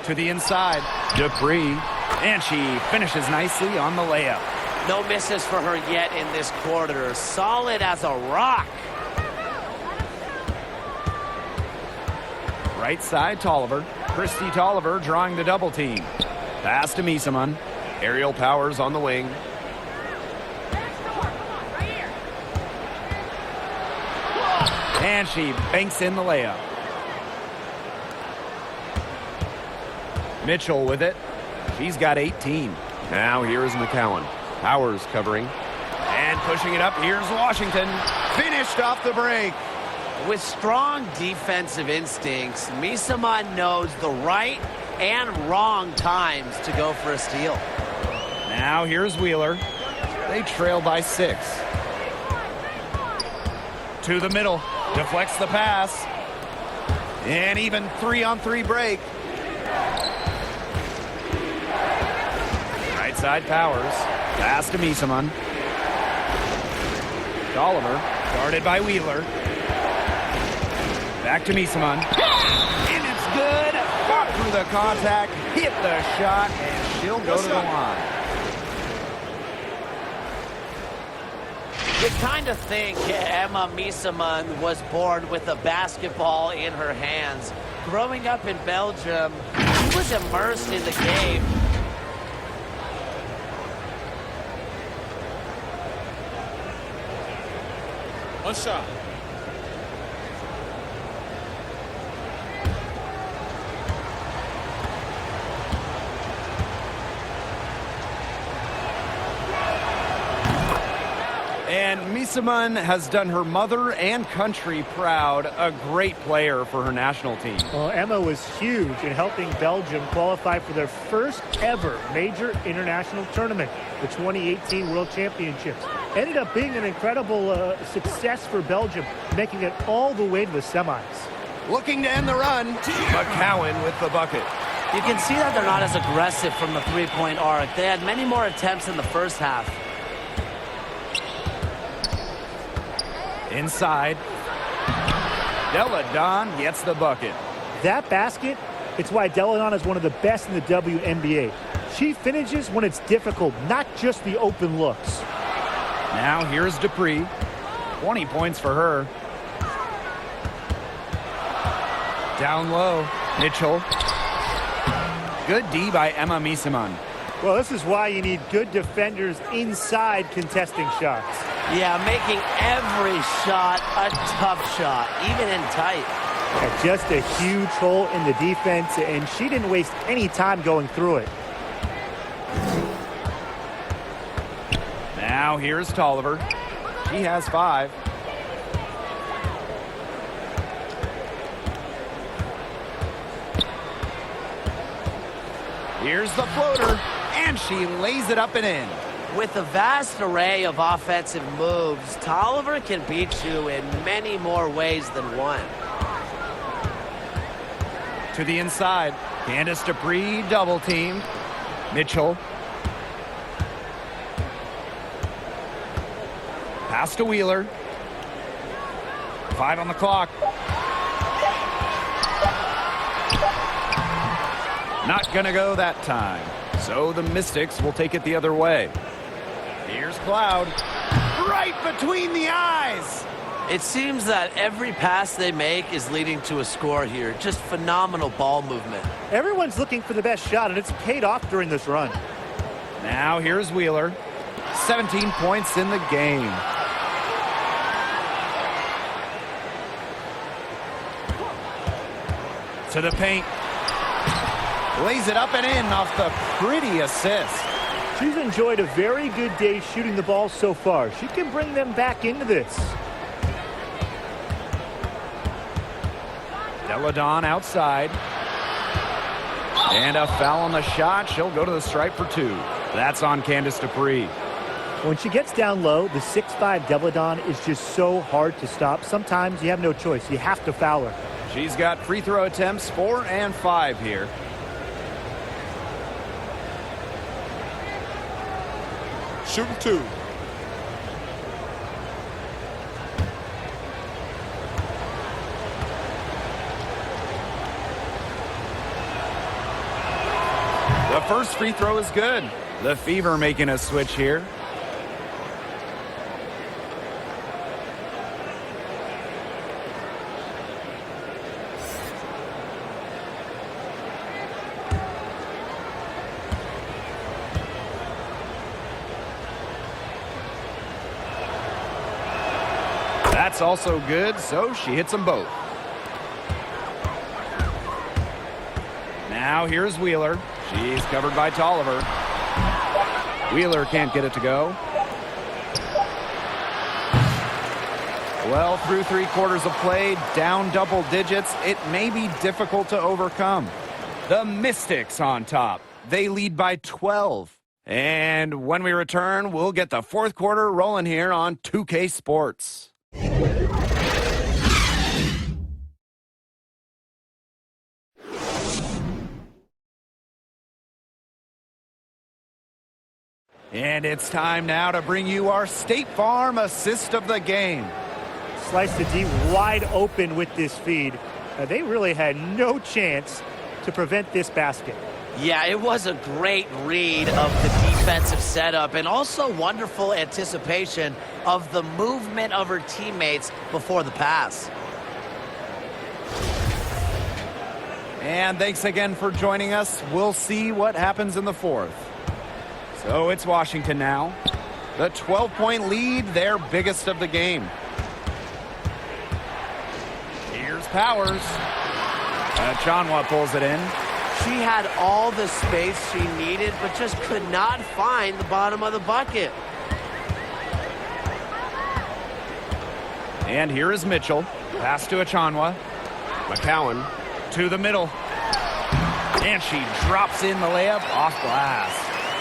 To the inside. Dupree. And she finishes nicely on the layup. No misses for her yet in this quarter. Solid as a rock. Right side, Tolliver. Christy Tolliver drawing the double team. Pass to Misaman. Aerial Powers on the wing. And she banks in the layup. Mitchell with it. She's got 18. Now here's McCowan. Powers covering. And pushing it up. Here's Washington. Finished off the break. With strong defensive instincts, Misaman knows the right and wrong times to go for a steal. Now here's Wheeler. They trail by 6. To the middle. Deflects the pass. And even 3-on-3 break. Right side Powers. Pass to Misaman. Tolliver. Guarded by Wheeler. Back to Misaman. And it's good. Fought through the contact. Hit the shot. And she'll go to the line. You kind of think Emma Misaman was born with a basketball in her hands. Growing up in Belgium, she was immersed in the game. One shot. And Misaman has done her mother and country proud. A great player for her national team. Well, Emma was huge in helping Belgium qualify for their first ever major international tournament, the 2018 World Championships. Ended up being an incredible success for Belgium, making it all the way to the semis. Looking to end the run. McCowan with the bucket. You can see that they're not as aggressive from the three-point arc. They had many more attempts in the first half. Inside. Deladon gets the bucket. That basket, it's why Deladon is one of the best in the WNBA. She finishes when it's difficult, not just the open looks. Now here's Dupree. 20 points for her. Down low. Mitchell. Good D by Emma Misaman. Well, this is why you need good defenders inside contesting shots. Yeah, making every shot a tough shot, even in tight. Yeah, just a huge hole in the defense, and she didn't waste any time going through it. Now here's Tolliver. She has 5. Here's the floater, and she lays it up and in. With a vast array of offensive moves, Tolliver can beat you in many more ways than one. To the inside, Candice Dupree double teamed. Mitchell. Pass to Wheeler. 5 on the clock. Not gonna go that time. So the Mystics will take it the other way. Here's Cloud. Right between the eyes. It seems that every pass they make is leading to a score here. Just phenomenal ball movement. Everyone's looking for the best shot, and it's paid off during this run. Now here's Wheeler. 17 points in the game. To the paint. Lays it up and in off the pretty assist. She's enjoyed a very good day shooting the ball so far. She can bring them back into this. Deladon outside. And a foul on the shot. She'll go to the stripe for 2. That's on Candice Dupree. When she gets down low, the 6'5" Deladon is just so hard to stop. Sometimes you have no choice. You have to foul her. She's got free throw attempts 4 and 5 here. Shooting 2. The first free throw is good. The Fever making a switch here. That's also good, so she hits them both. Now here's Wheeler. She's covered by Tolliver. Wheeler can't get it to go. Well, through 3/4 of play, down double digits, it may be difficult to overcome. The Mystics on top. They lead by 12. And when we return, we'll get the 4th quarter rolling here on 2K Sports. And it's time now to bring you our State Farm assist of the game. Slice the D wide open with this feed. They really had no chance to prevent this basket. Yeah, it was a great read of the defensive setup and also wonderful anticipation of the movement of her teammates before the pass. And thanks again for joining us. We'll see what happens in the 4th. So it's Washington now. The 12-point lead, their biggest of the game. Here's Powers. Chanwa pulls it in. She had all the space she needed, but just could not find the bottom of the bucket. And here is Mitchell. Pass to Achanwa. McCowan to the middle. And she drops in the layup off glass.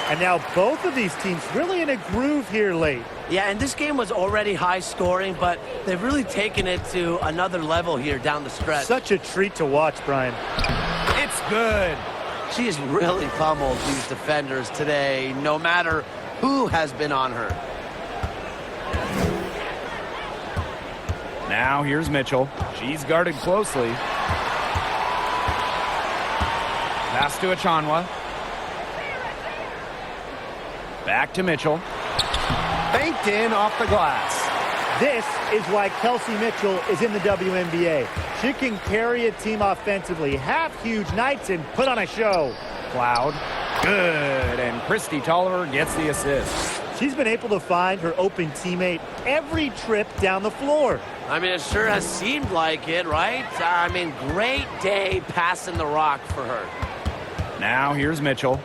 And now both of these teams really in a groove here late. Yeah, and this game was already high scoring, but they've really taken it to another level here down the stretch. Such a treat to watch, Brian. It's good. She's really pummeled these defenders today, no matter who has been on her. Now here's Mitchell. She's guarded closely. Pass to Achanwa. Back to Mitchell. Banked in off the glass. This is why Kelsey Mitchell is in the WNBA. She can carry a team offensively, have huge nights, and put on a show. Cloud. Good. And Christy Tolliver gets the assist. She's been able to find her open teammate every trip down the floor. I mean, it sure has seemed like it, right? I mean, great day passing the rock for her. Now here's Mitchell.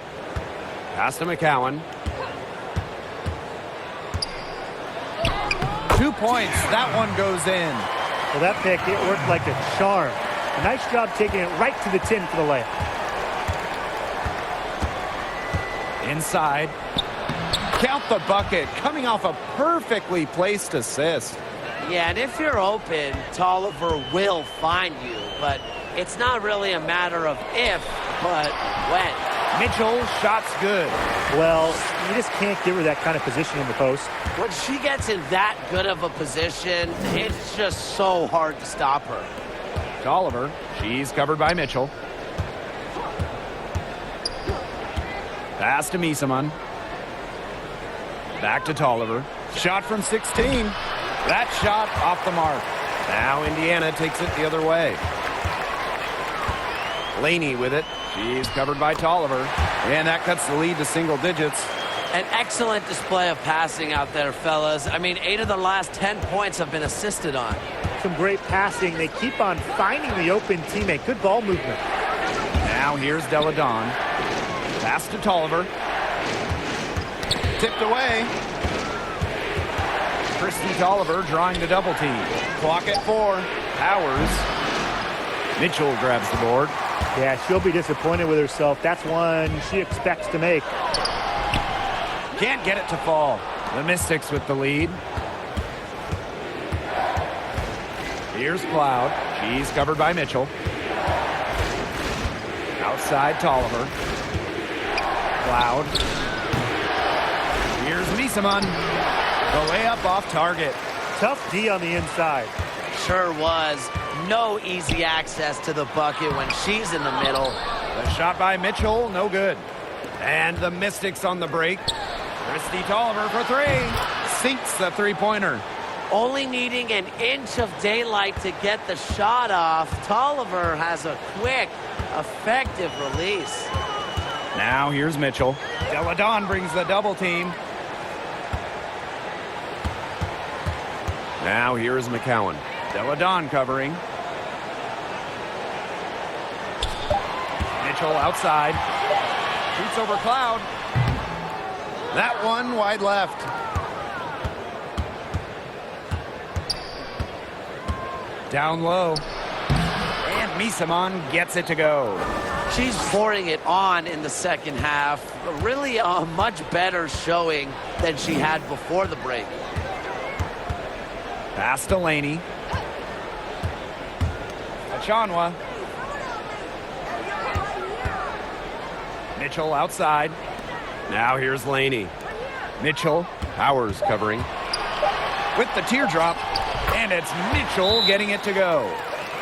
Pass to McCowan. 2 points. That one goes in. Well, that pick, it worked like a charm. A nice job taking it right to the tin for the layup. Inside. Count the bucket, coming off a perfectly placed assist. Yeah, and if you're open, Tolliver will find you, but it's not really a matter of if, but when. Mitchell, shot's good. Well, you just can't give her that kind of position in the post. When she gets in that good of a position, it's just so hard to stop her. Tolliver, she's covered by Mitchell. Pass to Misaman. Back to Tolliver. Shot from 16. That shot off the mark. Now Indiana takes it the other way. Laney with it. She's covered by Tolliver. And that cuts the lead to single digits. An excellent display of passing out there, fellas. I mean, 8 of the last 10 points have been assisted on. Some great passing. They keep on finding the open teammate. Good ball movement. Now here's Deladon. Pass to Tolliver. Tipped away. Christy Tolliver drawing the double team. Clock at 4. Powers. Mitchell grabs the board. Yeah, she'll be disappointed with herself. That's one she expects to make. Can't get it to fall. The Mystics with the lead. Here's Cloud. She's covered by Mitchell. Outside Tolliver. Cloud. Here's Misaman. The layup off target. Tough D on the inside. Sure was. No easy access to the bucket when she's in the middle. The shot by Mitchell, no good. And the Mystics on the break. Christy Tolliver for 3. Sinks the three-pointer. Only needing an inch of daylight to get the shot off. Tolliver has a quick, effective release. Now here's Mitchell. Deladon brings the double team. Now here's McCowan. Deladon covering. Mitchell outside. Shoots over Cloud. That one wide left. Down low. And Misaman gets it to go. She's pouring it on in the second half. Really a much better showing than she had before the break. Pass to Laney. Achanwa. Mitchell outside. Now here's Laney. Mitchell. Powers covering. With the teardrop. And it's Mitchell getting it to go.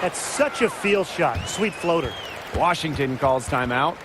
That's such a field shot. Sweet floater. Washington calls timeout.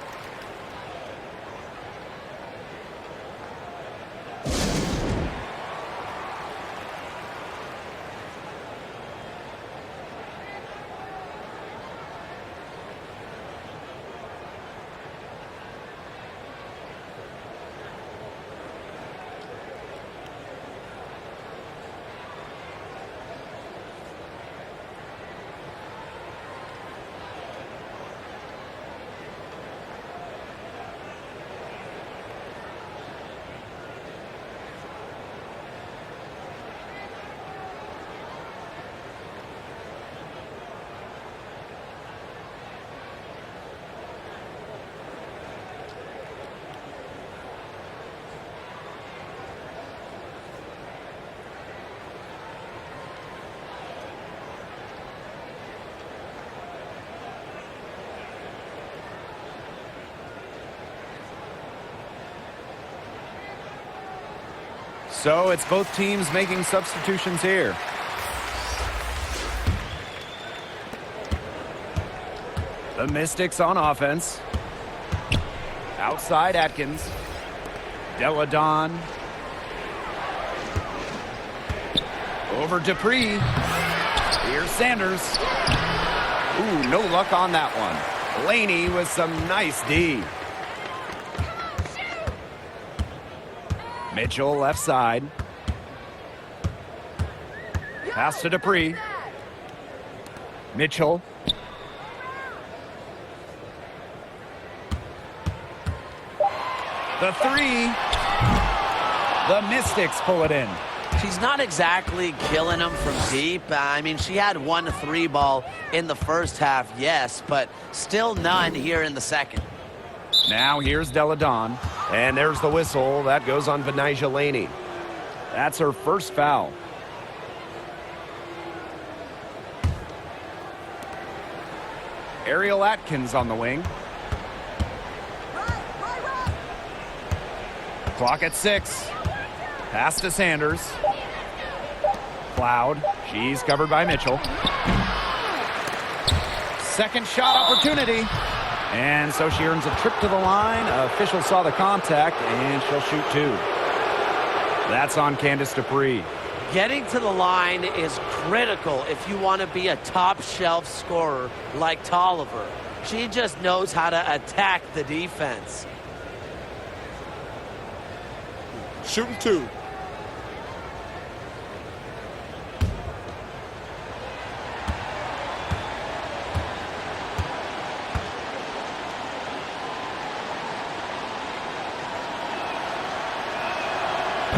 So it's both teams making substitutions here. The Mystics on offense. Outside Atkins. Deladon. Over Dupree. Here's Sanders. Ooh, no luck on that one. Laney with some nice D. Mitchell left side. Pass to Dupree. Mitchell. The 3. The Mystics pull it in. She's not exactly killing them from deep. I mean, she had 1 3-ball in the first half, yes, but still none here in the second. Now here's Deladon. And there's the whistle. That goes on Benijah Laney. That's her first foul. Ariel Atkins on the wing. Clock at 6. Pass to Sanders. Cloud. She's covered by Mitchell. Second shot opportunity. And so she earns a trip to the line. Official saw the contact, and she'll shoot 2. That's on Candice Dupree. Getting to the line is critical if you want to be a top-shelf scorer like Tolliver. She just knows how to attack the defense. Shooting 2.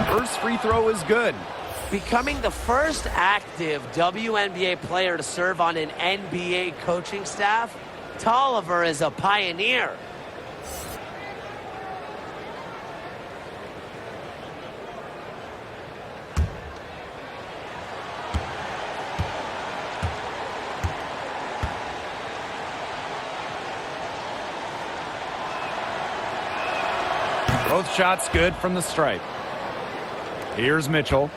First free throw is good. Becoming the first active WNBA player to serve on an NBA coaching staff, Tolliver is a pioneer. Both shots good from the stripe. Here's Mitchell.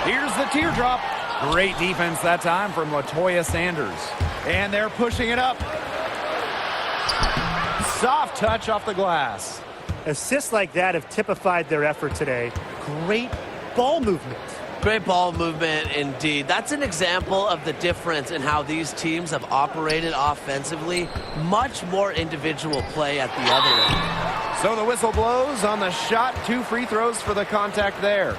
Here's the teardrop. Great defense that time from Latoya Sanders. And they're pushing it up. Soft touch off the glass. Assists like that have typified their effort today. Great ball movement. Great ball movement indeed. That's an example of the difference in how these teams have operated offensively. Much more individual play at the other end. So the whistle blows on the shot. 2 free throws for the contact there.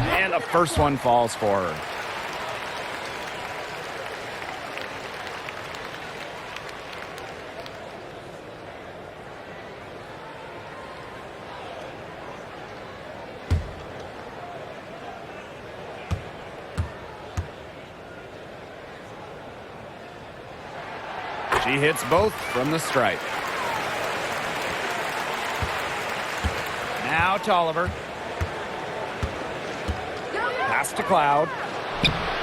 And the first one falls for her. She hits both from the stripe. Now Tolliver. Pass to Cloud.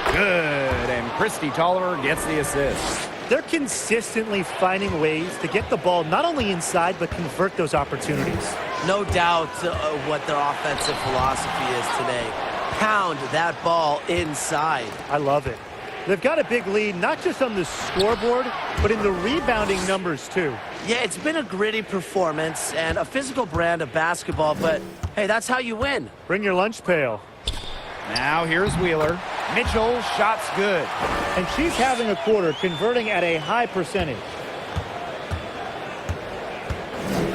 Good, and Christy Tolliver gets the assist. They're consistently finding ways to get the ball not only inside, but convert those opportunities. No doubt what their offensive philosophy is today. Pound that ball inside. I love it. They've got a big lead, not just on the scoreboard, but in the rebounding numbers too. Yeah, it's been a gritty performance and a physical brand of basketball, but hey, that's how you win. Bring your lunch pail. Now here's Wheeler. Mitchell, shot's good. And she's having a quarter, converting at a high percentage.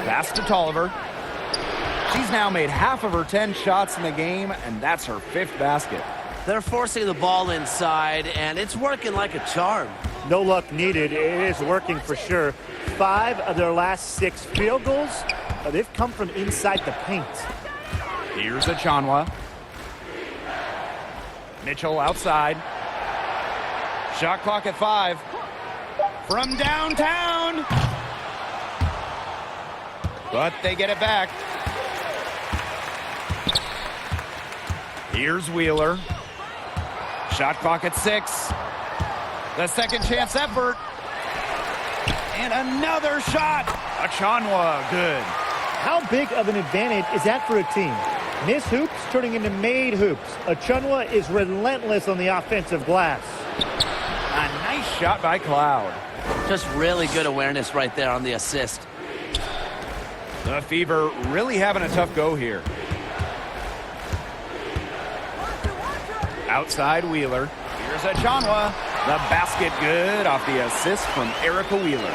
Pass to Tolliver. She's now made half of her 10 shots in the game, and that's her 5th basket. They're forcing the ball inside, and it's working like a charm. No luck needed. It is working for sure. 5 of their last 6 field goals, they've come from inside the paint. Here's Achanwa. Mitchell outside. Shot clock at 5. From downtown. But they get it back. Here's Wheeler. Shot clock at 6. The second chance effort. And another shot. Achanwa, good. How big of an advantage is that for a team? Miss hoops turning into made hoops. Achanwa is relentless on the offensive glass. A nice shot by Cloud. Just really good awareness right there on the assist. The Fever really having a tough go here. Outside Wheeler. Here's Achanwa. The basket good off the assist from Erica Wheeler.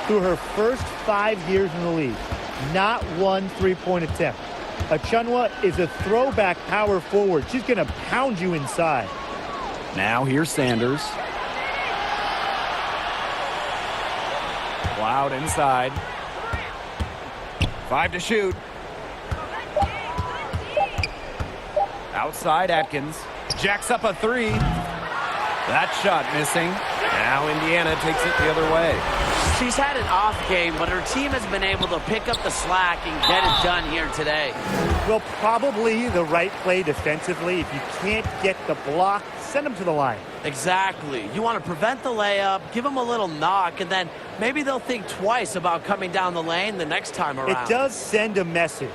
Through her first 5 years in the league, not one three-point attempt. Achunwa is a throwback power forward. She's going to pound you inside. Now here's Sanders. Cloud inside. 5 to shoot. Outside Atkins. Jacks up a 3. That shot missing. Now Indiana takes it the other way. She's had an off game, but her team has been able to pick up the slack and get it done here today. Well, probably the right play defensively. If you can't get the block, send them to the line. Exactly. You want to prevent the layup, give them a little knock, and then maybe they'll think twice about coming down the lane the next time around. It does send a message.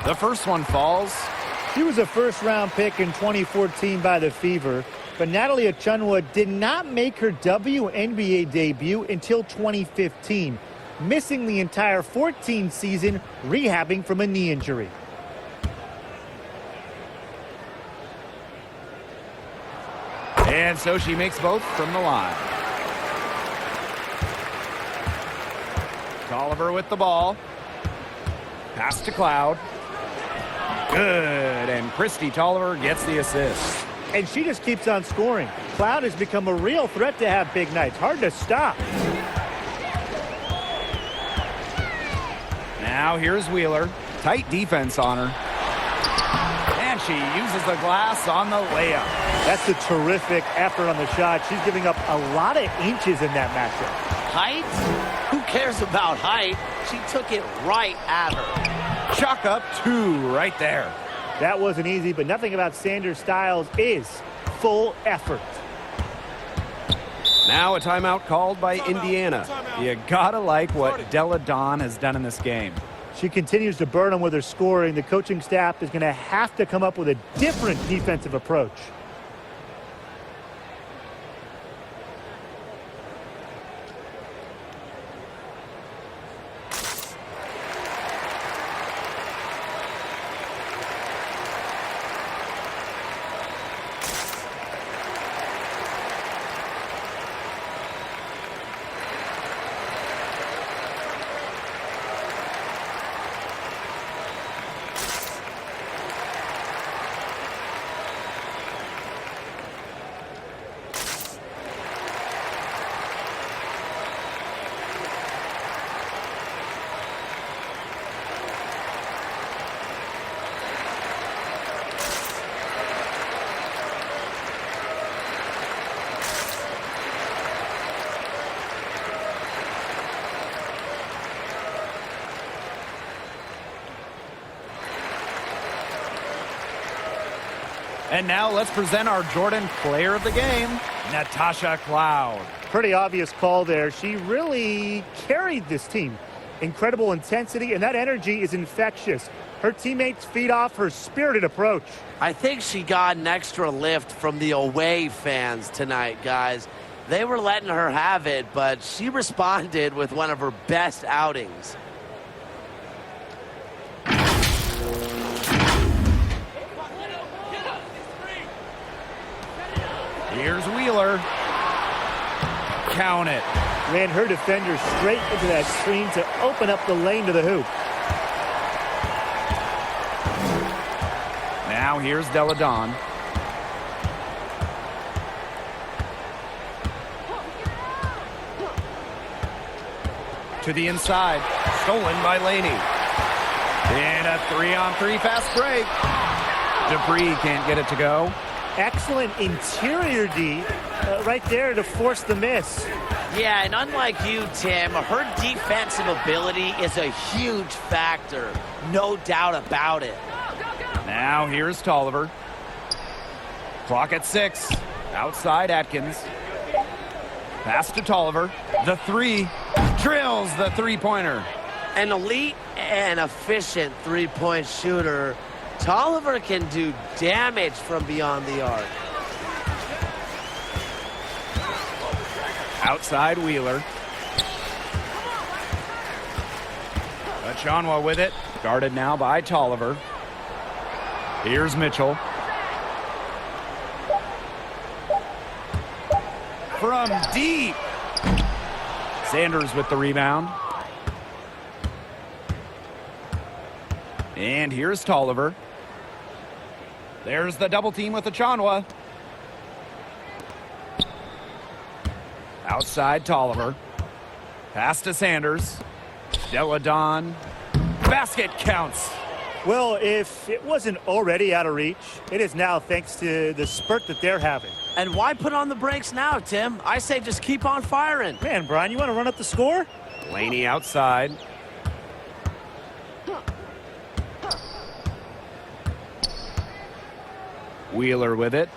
The first one falls. She was a first-round pick in 2014 by the Fever, but Natalie Achunwa did not make her WNBA debut until 2015, missing the entire 14 season, rehabbing from a knee injury. And so she makes both from the line. Tolliver with the ball. Pass to Cloud. Good, and Christy Tolliver gets the assist. And she just keeps on scoring. Cloud has become a real threat to have big nights. Hard to stop. Now here's Wheeler. Tight defense on her. And she uses the glass on the layup. That's a terrific effort on the shot. She's giving up a lot of inches in that matchup. Height? Who cares about height? She took it right at her. Chalk up 2 right there. That wasn't easy, but nothing about Sanders Styles is full effort. Now a timeout called by Indiana. You gotta like what Della Dawn has done in this game. She continues to burn them with her scoring. The coaching staff is going to have to come up with a different defensive approach. And now let's present our Jordan Player of the Game, Natasha Cloud. Pretty obvious call there. She really carried this team. Incredible intensity, and that energy is infectious. Her teammates feed off her spirited approach. I think she got an extra lift from the away fans tonight, guys. They were letting her have it, but she responded with one of her best outings. Here's Wheeler. Count it. Ran her defender straight into that screen to open up the lane to the hoop. Now here's Della Dawn. To the inside. Stolen by Laney. And a 3-on-3 fast break. Dupree can't get it to go. Excellent interior D right there to force the miss. Yeah, and unlike you, Tim, her defensive ability is a huge factor. No doubt about it. Now here's Tolliver. Clock at 6. Outside Atkins. Pass to Tolliver. The 3. Drills the three-pointer. An elite and efficient three-point shooter. Tolliver can do damage from beyond the arc. Outside Wheeler. Achonwa with it. Guarded now by Tolliver. Here's Mitchell. From deep. Sanders with the rebound. And here's Tolliver. There's the double team with Achonwa. Outside Tolliver. Pass to Sanders. Deladon. Basket counts. Well, if it wasn't already out of reach, it is now thanks to the spurt that they're having. And why put on the brakes now, Tim? I say just keep on firing. Man, Brian, you want to run up the score? Laney outside. Wheeler with it.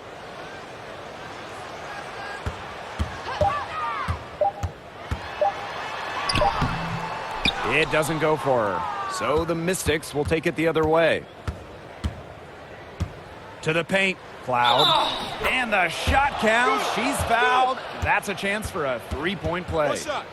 It doesn't go for her. So the Mystics will take it the other way. To the paint. Cloud. And the shot counts. She's fouled. That's a chance for a three-point play. One shot.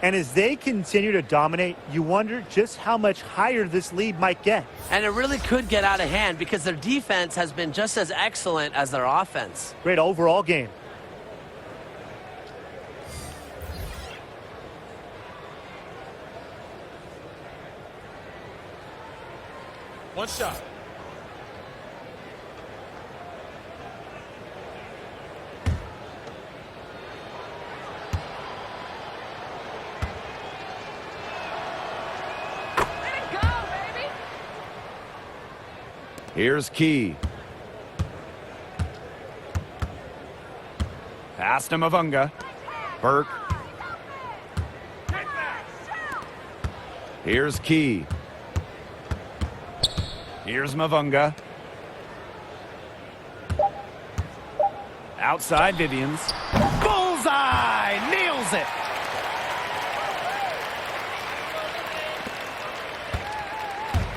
And as they continue to dominate, you wonder just how much higher this lead might get. And it really could get out of hand because their defense has been just as excellent as their offense. Great overall game. One shot. Here's Key. Pass to Mavunga. Burke. Here's Key. Here's Mavunga. Outside Vivians. Bullseye! Nails it!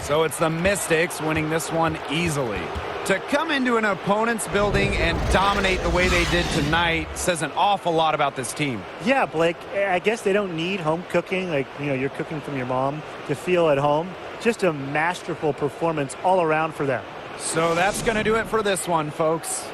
So it's the Mystics winning this one easily. To come into an opponent's building and dominate the way they did tonight says an awful lot about this team. Yeah, Blake, I guess they don't need home cooking, like, you're cooking from your mom, to feel at home. Just a masterful performance all around for them. So that's going to do it for this one, folks.